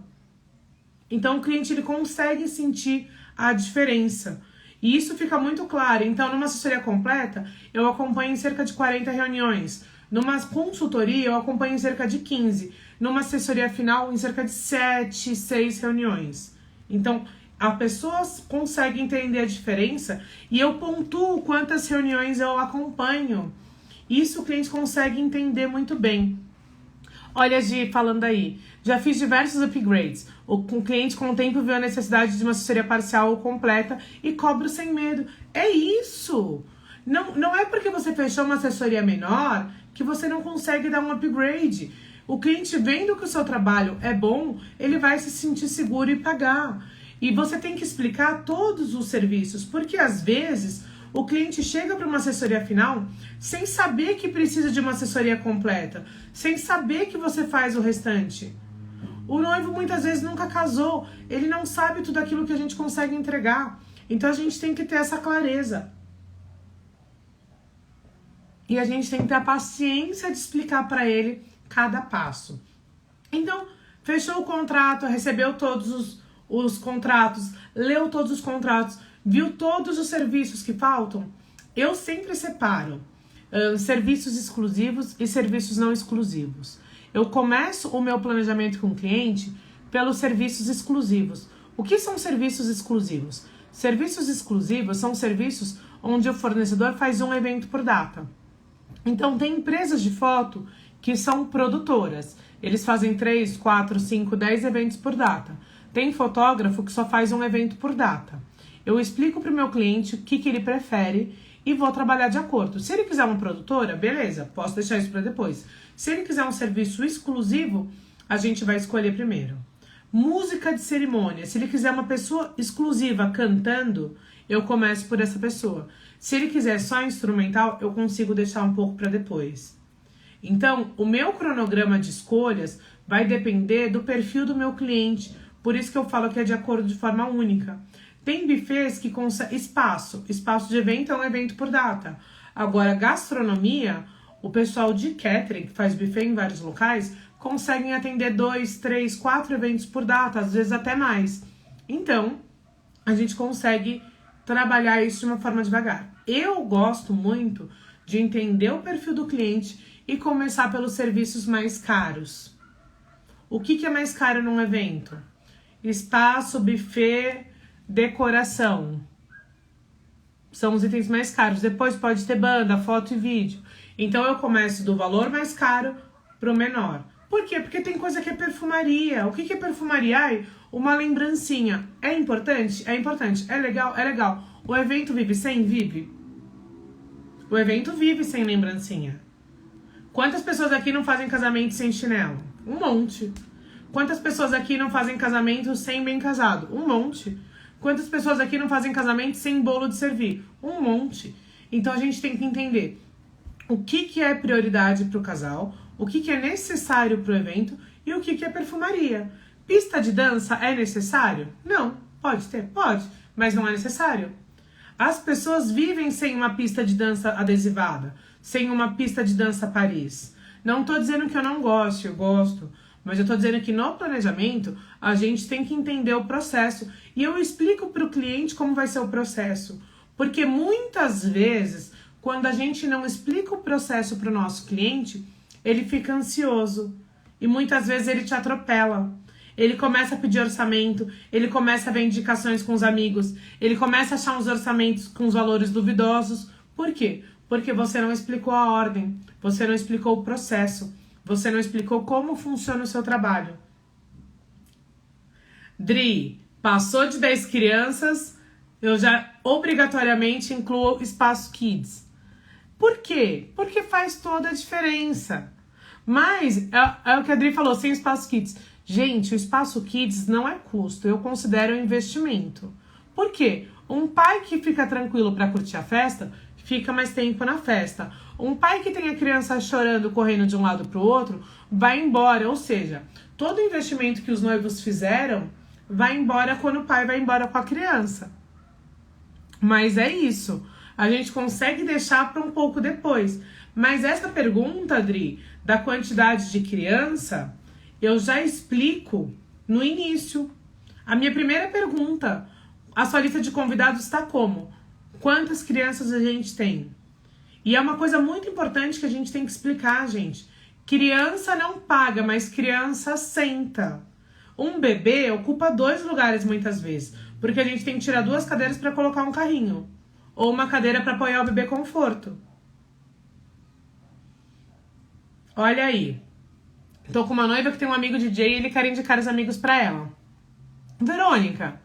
Então, o cliente ele consegue sentir a diferença. E isso fica muito claro. Então, numa assessoria completa, eu acompanho em cerca de 40 reuniões. Numa consultoria, eu acompanho em cerca de 15. Numa assessoria final, em cerca de 7, 6 reuniões. Então, a pessoa consegue entender a diferença e eu pontuo quantas reuniões eu acompanho. Isso o cliente consegue entender muito bem. Olha, Gi, falando aí, já fiz diversos upgrades. O cliente com o tempo viu a necessidade de uma assessoria parcial ou completa e cobro sem medo. É isso! Não é porque você fechou uma assessoria menor que você não consegue dar um upgrade. O cliente vendo que o seu trabalho é bom, ele vai se sentir seguro e pagar. E você tem que explicar todos os serviços, porque às vezes o cliente chega para uma assessoria final sem saber que precisa de uma assessoria completa, sem saber que você faz o restante. O noivo muitas vezes nunca casou, ele não sabe tudo aquilo que a gente consegue entregar. Então a gente tem que ter essa clareza. E a gente tem que ter a paciência de explicar para ele cada passo. Então, fechou o contrato, recebeu todos os contratos, leu todos os contratos, viu todos os serviços que faltam. Eu sempre separo serviços exclusivos e serviços não exclusivos. Eu começo o meu planejamento com o cliente pelos serviços exclusivos. O que são serviços exclusivos? Serviços exclusivos são serviços onde o fornecedor faz um evento por data. Então, tem empresas de foto que são produtoras. Eles fazem 3, 4, 5, 10 eventos por data. Tem fotógrafo que só faz um evento por data. Eu explico para o meu cliente o que ele prefere e vou trabalhar de acordo. Se ele quiser uma produtora, beleza, posso deixar isso para depois. Se ele quiser um serviço exclusivo, a gente vai escolher primeiro. Música de cerimônia. Se ele quiser uma pessoa exclusiva cantando, eu começo por essa pessoa. Se ele quiser só instrumental, eu consigo deixar um pouco para depois. Então, o meu cronograma de escolhas vai depender do perfil do meu cliente. Por isso que eu falo que é de acordo de forma única. Tem buffets que conseguem espaço de evento é um evento por data. Agora, gastronomia, o pessoal de catering, que faz buffet em vários locais, conseguem atender 2, 3, 4 eventos por data, às vezes até mais. Então, a gente consegue trabalhar isso de uma forma devagar. Eu gosto muito de entender o perfil do cliente e começar pelos serviços mais caros. O que é mais caro num evento? Espaço, buffet, decoração. São os itens mais caros. Depois pode ter banda, foto e vídeo. Então eu começo do valor mais caro pro menor. Por quê? Porque tem coisa que é perfumaria. O que é perfumaria? Ai, uma lembrancinha. É importante? É importante. É legal? É legal. O evento vive sem? Vive. O evento vive sem lembrancinha. Quantas pessoas aqui não fazem casamento sem chinelo? Um monte. Quantas pessoas aqui não fazem casamento sem bem casado? Um monte. Quantas pessoas aqui não fazem casamento sem bolo de servir? Um monte. Então a gente tem que entender o que é prioridade para o casal, o que é necessário para o evento e o que é perfumaria. Pista de dança é necessário? Não. Pode ter? Pode. Mas não é necessário. As pessoas vivem sem uma pista de dança adesivada, sem uma pista de dança Paris. Não estou dizendo que eu não gosto, eu gosto. Mas eu estou dizendo que no planejamento a gente tem que entender o processo. E eu explico para o cliente como vai ser o processo. Porque muitas vezes, quando a gente não explica o processo para o nosso cliente, ele fica ansioso. E muitas vezes ele te atropela. Ele começa a pedir orçamento, ele começa a ver indicações com os amigos, ele começa a achar uns orçamentos com os valores duvidosos. Por quê? Porque você não explicou a ordem, você não explicou o processo. Você não explicou como funciona o seu trabalho. Dri, passou de 10 crianças, eu já obrigatoriamente incluo espaço kids. Por quê? Porque faz toda a diferença. Mas, é o que a Dri falou, sem espaço kids. Gente, o espaço kids não é custo, eu considero um investimento. Por quê? Um pai que fica tranquilo para curtir a festa, fica mais tempo na festa. Um pai que tem a criança chorando, correndo de um lado para o outro, vai embora. Ou seja, todo investimento que os noivos fizeram vai embora quando o pai vai embora com a criança. Mas é isso. A gente consegue deixar para um pouco depois. Mas essa pergunta, Adri, da quantidade de criança, eu já explico no início. A minha primeira pergunta, a sua lista de convidados está como? Quantas crianças a gente tem? E é uma coisa muito importante que a gente tem que explicar, gente. Criança não paga, mas criança senta. Um bebê ocupa 2 lugares muitas vezes, porque a gente tem que tirar 2 cadeiras para colocar um carrinho. Ou uma cadeira para apoiar o bebê conforto. Olha aí. Tô com uma noiva que tem um amigo DJ e ele quer indicar os amigos para ela. Verônica,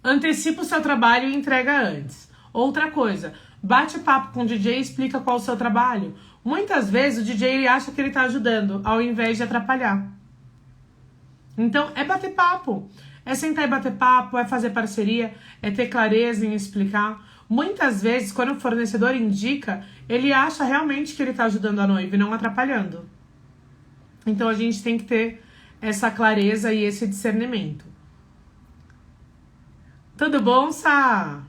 antecipa o seu trabalho e entrega antes. Outra coisa, bate papo com o DJ e explica qual é o seu trabalho. Muitas vezes o DJ acha que ele tá ajudando, ao invés de atrapalhar. Então, é bater papo. É sentar e bater papo, é fazer parceria, é ter clareza em explicar. Muitas vezes, quando o fornecedor indica, ele acha realmente que ele tá ajudando a noiva e não atrapalhando. Então, a gente tem que ter essa clareza e esse discernimento. Tudo bom, Sá?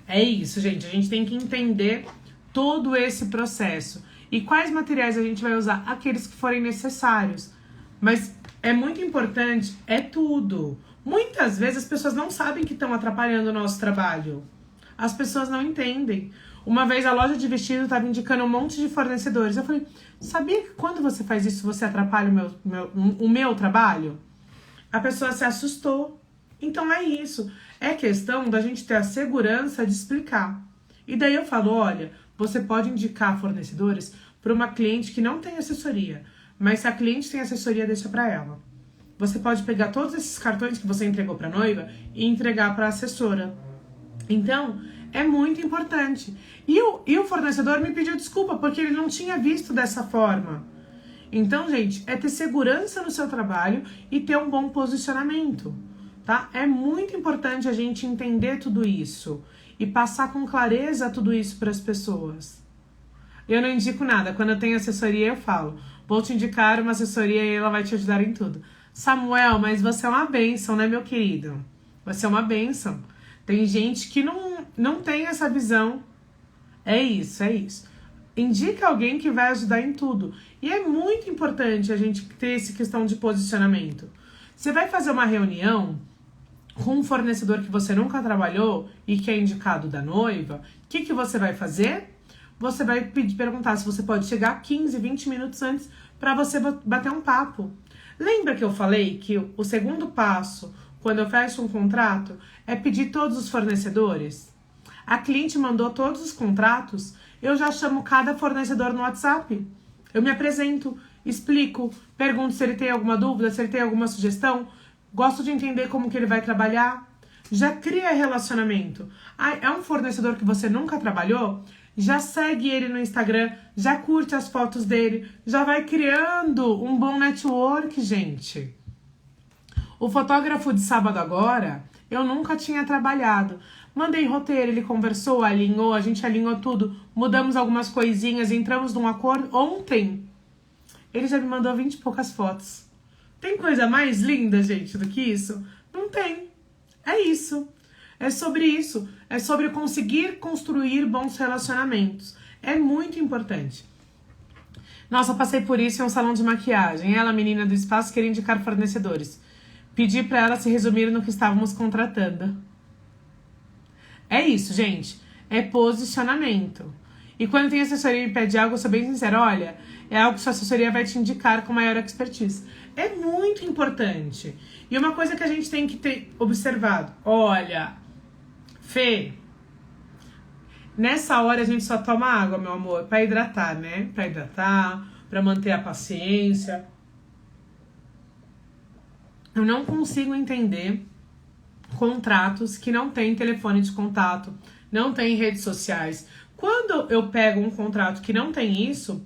É isso, gente. A gente tem que entender todo esse processo. E quais materiais a gente vai usar? Aqueles que forem necessários. Mas é muito importante, é tudo. Muitas vezes as pessoas não sabem que estão atrapalhando o nosso trabalho. As pessoas não entendem. Uma vez a loja de vestido estava indicando um monte de fornecedores. Eu falei, sabia que quando você faz isso, você atrapalha o meu trabalho? A pessoa se assustou. Então é isso. É questão da gente ter a segurança de explicar. E daí eu falo, olha, você pode indicar fornecedores para uma cliente que não tem assessoria. Mas se a cliente tem assessoria, deixa para ela. Você pode pegar todos esses cartões que você entregou para a noiva e entregar para a assessora. Então, é muito importante. E o fornecedor me pediu desculpa, porque ele não tinha visto dessa forma. Então, gente, é ter segurança no seu trabalho e ter um bom posicionamento, tá? É muito importante a gente entender tudo isso e passar com clareza tudo isso para as pessoas. Eu não indico nada. Quando eu tenho assessoria, eu falo, vou te indicar uma assessoria e ela vai te ajudar em tudo. Samuel, mas você é uma bênção, né, meu querido? Você é uma bênção. Tem gente que não tem essa visão. É isso, é isso. Indica alguém que vai ajudar em tudo. E é muito importante a gente ter essa questão de posicionamento. Você vai fazer uma reunião com um fornecedor que você nunca trabalhou e que é indicado da noiva, o que você vai fazer? Você vai perguntar se você pode chegar 15, 20 minutos antes para você bater um papo. Lembra que eu falei que o segundo passo, quando eu fecho um contrato, é pedir todos os fornecedores? A cliente mandou todos os contratos, eu já chamo cada fornecedor no WhatsApp. Eu me apresento, explico, pergunto se ele tem alguma dúvida, se ele tem alguma sugestão. Gosto de entender como que ele vai trabalhar. Já cria relacionamento. Ah, é um fornecedor que você nunca trabalhou? Já segue ele no Instagram, já curte as fotos dele, já vai criando um bom network, gente. O fotógrafo de sábado agora, eu nunca tinha trabalhado. Mandei roteiro, ele conversou, alinhou, a gente alinhou tudo, mudamos algumas coisinhas, entramos num acordo. Ontem, ele já me mandou 20 e poucas fotos. Tem coisa mais linda, gente, do que isso? Não tem. É isso. É sobre isso. É sobre conseguir construir bons relacionamentos. É muito importante. Nossa, passei por isso em um salão de maquiagem. Ela, menina do espaço, queria indicar fornecedores. Pedi pra ela se resumir no que estávamos contratando. É isso, gente. É posicionamento. E quando tem assessoria e pede algo, eu sou bem sincera. Olha, é algo que sua assessoria vai te indicar com maior expertise. É muito importante. E uma coisa que a gente tem que ter observado. Olha, Fê, nessa hora a gente só toma água, meu amor, pra hidratar, né? Pra hidratar, pra manter a paciência. Eu não consigo entender contratos que não tem telefone de contato, não tem redes sociais. Quando eu pego um contrato que não tem isso,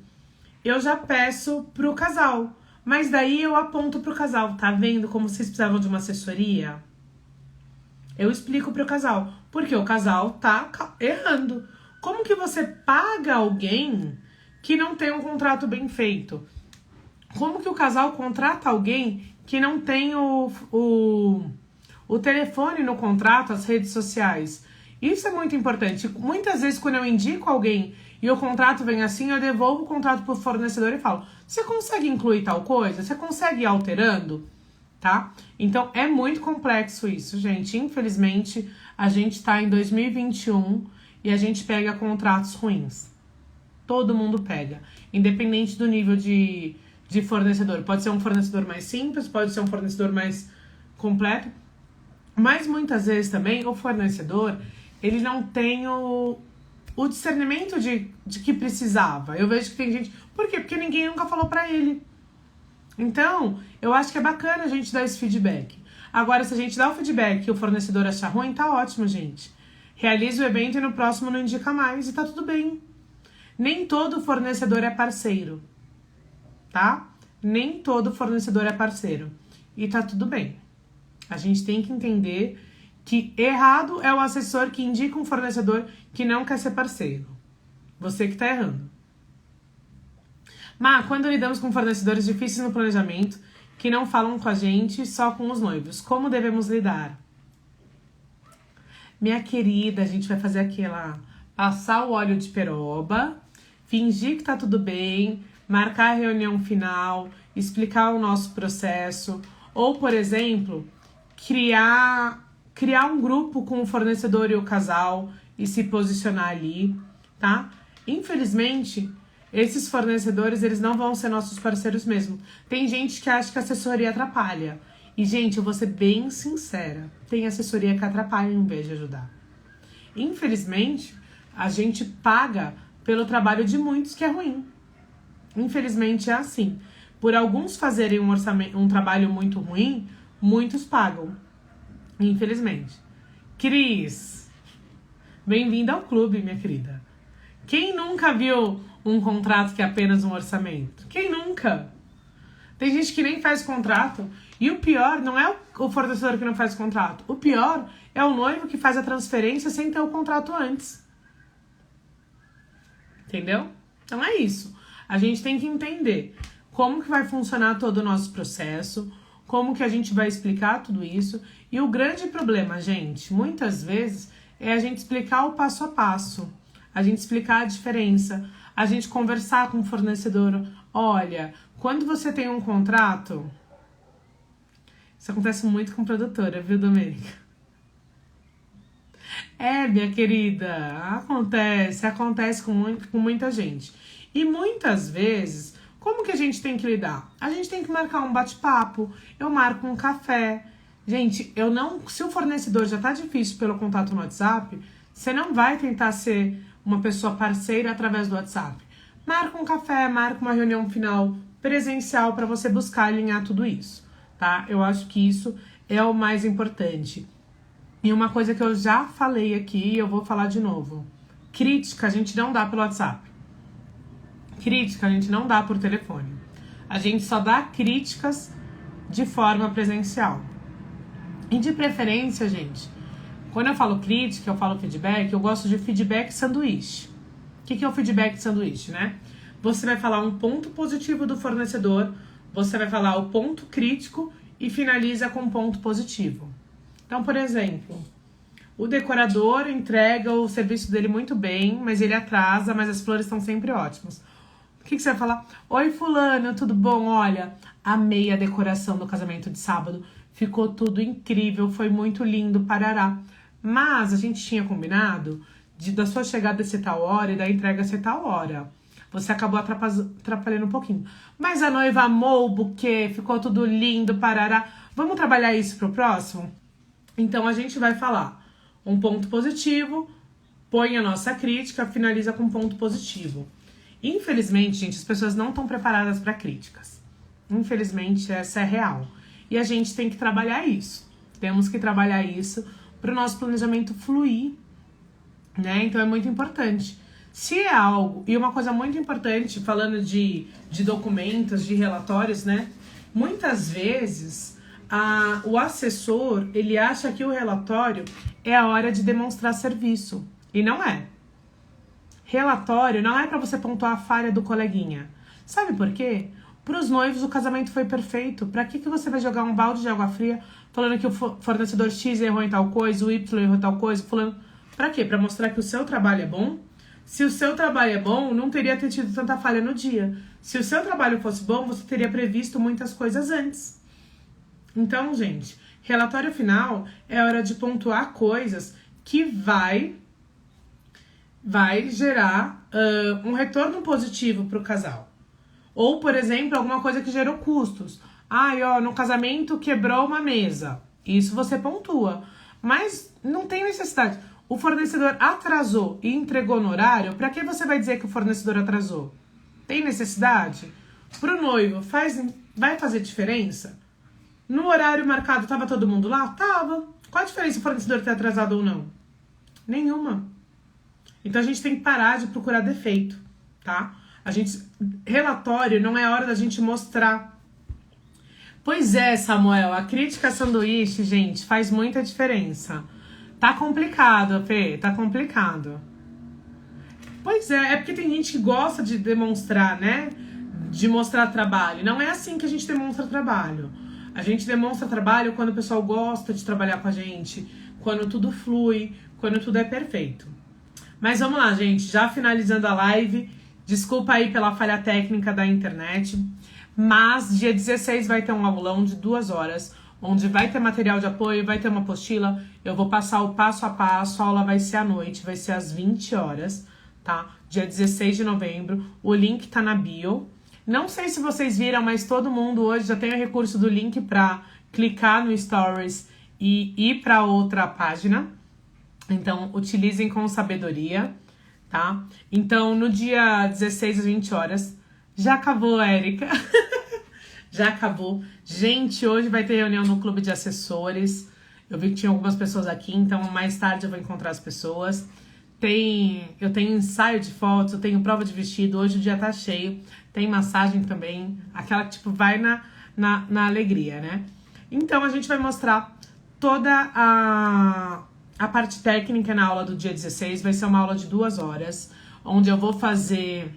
eu já peço pro casal. Mas daí eu aponto pro casal. Tá vendo como vocês precisavam de uma assessoria? Eu explico pro casal. Porque o casal tá errando. Como que você paga alguém que não tem um contrato bem feito? Como que o casal contrata alguém que não tem o telefone no contrato, as redes sociais? Isso é muito importante. Muitas vezes, quando eu indico alguém e o contrato vem assim, eu devolvo o contrato pro fornecedor e falo, você consegue incluir tal coisa? Você consegue ir alterando? Tá? Então, é muito complexo isso, gente. Infelizmente, a gente tá em 2021 e a gente pega contratos ruins. Todo mundo pega. Independente do nível de fornecedor. Pode ser um fornecedor mais simples, pode ser um fornecedor mais completo. Mas, muitas vezes também, o fornecedor, ele não tem o discernimento de que precisava. Eu vejo que tem gente... Por quê? Porque ninguém nunca falou pra ele. Então, eu acho que é bacana a gente dar esse feedback. Agora, se a gente dá o feedback e o fornecedor achar ruim, tá ótimo, gente. Realiza o evento e no próximo não indica mais e tá tudo bem. Nem todo fornecedor é parceiro, tá? Nem todo fornecedor é parceiro. E tá tudo bem. A gente tem que entender que errado é o assessor que indica um fornecedor que não quer ser parceiro. Você que tá errando. Mas quando lidamos com fornecedores difíceis no planejamento, que não falam com a gente, só com os noivos, como devemos lidar? Minha querida, a gente vai fazer aquela... Passar o óleo de peroba fingir que tá tudo bem, marcar a reunião final, explicar o nosso processo, ou, por exemplo, criar um grupo com o fornecedor e o casal e se posicionar ali, tá? Infelizmente, esses fornecedores, eles não vão ser nossos parceiros mesmo. Tem gente que acha que a assessoria atrapalha. E, gente, eu vou ser bem sincera, tem assessoria que atrapalha em vez de ajudar. Infelizmente, a gente paga pelo trabalho de muitos que é ruim. Infelizmente é assim. Por alguns fazerem um trabalho muito ruim, muitos pagam. Infelizmente. Cris, bem-vinda ao clube, minha querida. Quem nunca viu um contrato que é apenas um orçamento? Quem nunca? Tem gente que nem faz contrato. E o pior não é o fornecedor que não faz contrato. O pior é o noivo que faz a transferência sem ter o contrato antes. Entendeu? Então é isso. A gente tem que entender como que vai funcionar todo o nosso processo, como que a gente vai explicar tudo isso. E o grande problema, gente, muitas vezes, é a gente explicar o passo a passo. A gente explicar a diferença. A gente conversar com o fornecedor. Olha, quando você tem um contrato... Isso acontece muito com produtora, viu, Domênica? É, minha querida, acontece com muita gente. E muitas vezes, como que a gente tem que lidar? A gente tem que marcar um bate-papo, eu marco um café. Gente, se o fornecedor já tá difícil pelo contato no WhatsApp, você não vai tentar ser uma pessoa parceira através do WhatsApp. Marca um café, marca uma reunião final presencial para você buscar alinhar tudo isso. Tá? Eu acho que isso é o mais importante. E uma coisa que eu já falei aqui, eu vou falar de novo. Crítica a gente não dá pelo WhatsApp. Crítica a gente não dá por telefone. A gente só dá críticas de forma presencial. E de preferência, gente, quando eu falo crítica, eu falo feedback, eu gosto de feedback sanduíche. O que é o feedback sanduíche, né? Você vai falar um ponto positivo do fornecedor, você vai falar o ponto crítico e finaliza com um ponto positivo. Então, por exemplo, o decorador entrega o serviço dele muito bem, mas ele atrasa, mas as flores estão sempre ótimas. O que você vai falar? Oi, fulano, tudo bom? Olha, amei a decoração do casamento de sábado. Ficou tudo incrível, foi muito lindo, parará. Mas a gente tinha combinado da sua chegada ser tal hora e da entrega ser tal hora. Você acabou atrapalhando um pouquinho. Mas a noiva amou o buquê, ficou tudo lindo, parará. Vamos trabalhar isso pro próximo? Então a gente vai falar um ponto positivo, põe a nossa crítica, finaliza com um ponto positivo. Infelizmente, gente, as pessoas não estão preparadas para críticas. Infelizmente, essa é real. E a gente tem que trabalhar isso. Temos que trabalhar isso para o nosso planejamento fluir, né? Então é muito importante. Se é algo, e uma coisa muito importante, falando de documentos, de relatórios, né? Muitas vezes, o assessor, ele acha que o relatório é a hora de demonstrar serviço. E não é. Relatório não é para você pontuar a falha do coleguinha. Sabe por quê? Para os noivos, o casamento foi perfeito. Para que você vai jogar um balde de água fria falando que o fornecedor X errou em tal coisa, o Y errou em tal coisa, falando... Para quê? Para mostrar que o seu trabalho é bom? Se o seu trabalho é bom, não teria tido tanta falha no dia. Se o seu trabalho fosse bom, você teria previsto muitas coisas antes. Então, gente, relatório final é hora de pontuar coisas que vai gerar um retorno positivo para o casal. Ou, por exemplo, alguma coisa que gerou custos. No casamento quebrou uma mesa. Isso você pontua. Mas não tem necessidade. O fornecedor atrasou e entregou no horário, para que você vai dizer que o fornecedor atrasou? Tem necessidade? Pro noivo, vai fazer diferença? No horário marcado, tava todo mundo lá? Tava. Qual a diferença o fornecedor ter atrasado ou não? Nenhuma. Então a gente tem que parar de procurar defeito, tá? Relatório não é hora da gente mostrar. Pois é, Samuel, a crítica sanduíche, gente, faz muita diferença. Tá complicado, Fê, tá complicado. Pois é porque tem gente que gosta de demonstrar, né? De mostrar trabalho. Não é assim que a gente demonstra trabalho. A gente demonstra trabalho quando o pessoal gosta de trabalhar com a gente, quando tudo flui, quando tudo é perfeito. Mas vamos lá, gente, já finalizando a live, Desculpa aí pela falha técnica da internet, mas dia 16 vai ter um aulão de 2 horas, onde vai ter material de apoio, vai ter uma apostila, eu vou passar o passo a passo, a aula vai ser à noite, vai ser às 20 horas, tá? Dia 16 de novembro, o link tá na bio. Não sei se vocês viram, mas todo mundo hoje já tem o recurso do link para clicar no Stories e ir para outra página. Então, utilizem com sabedoria, tá? Então, no dia 16 às 20 horas, já acabou, Érica. Já acabou. Gente, hoje vai ter reunião no clube de assessores. Eu vi que tinha algumas pessoas aqui, então mais tarde eu vou encontrar as pessoas. Eu tenho ensaio de fotos, eu tenho prova de vestido, hoje o dia tá cheio. Tem massagem também, aquela que tipo vai na alegria, né? Então a gente vai mostrar toda a parte técnica na aula do dia 16. Vai ser uma aula de 2 horas, onde eu vou fazer...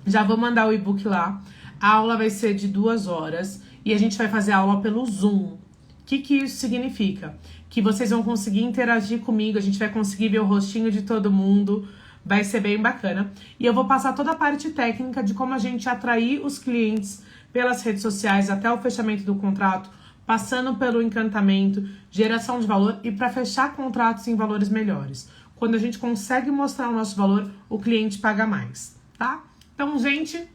Já vou mandar o e-book lá. A aula vai ser de 2 horas e a gente vai fazer a aula pelo Zoom. O que isso significa? Que vocês vão conseguir interagir comigo, a gente vai conseguir ver o rostinho de todo mundo, vai ser bem bacana. E eu vou passar toda a parte técnica de como a gente atrair os clientes pelas redes sociais até o fechamento do contrato, passando pelo encantamento, geração de valor e para fechar contratos em valores melhores. Quando a gente consegue mostrar o nosso valor, o cliente paga mais, tá? Então, gente,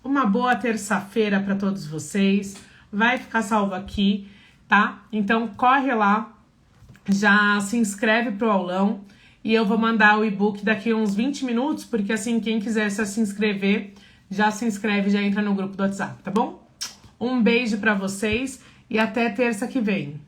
uma boa terça-feira para todos vocês. Vai ficar salvo aqui, tá? Então, corre lá, já se inscreve pro aulão e eu vou mandar o e-book daqui a uns 20 minutos, porque assim, quem quiser se inscrever, já se inscreve, já entra no grupo do WhatsApp, tá bom? Um beijo para vocês e até terça que vem.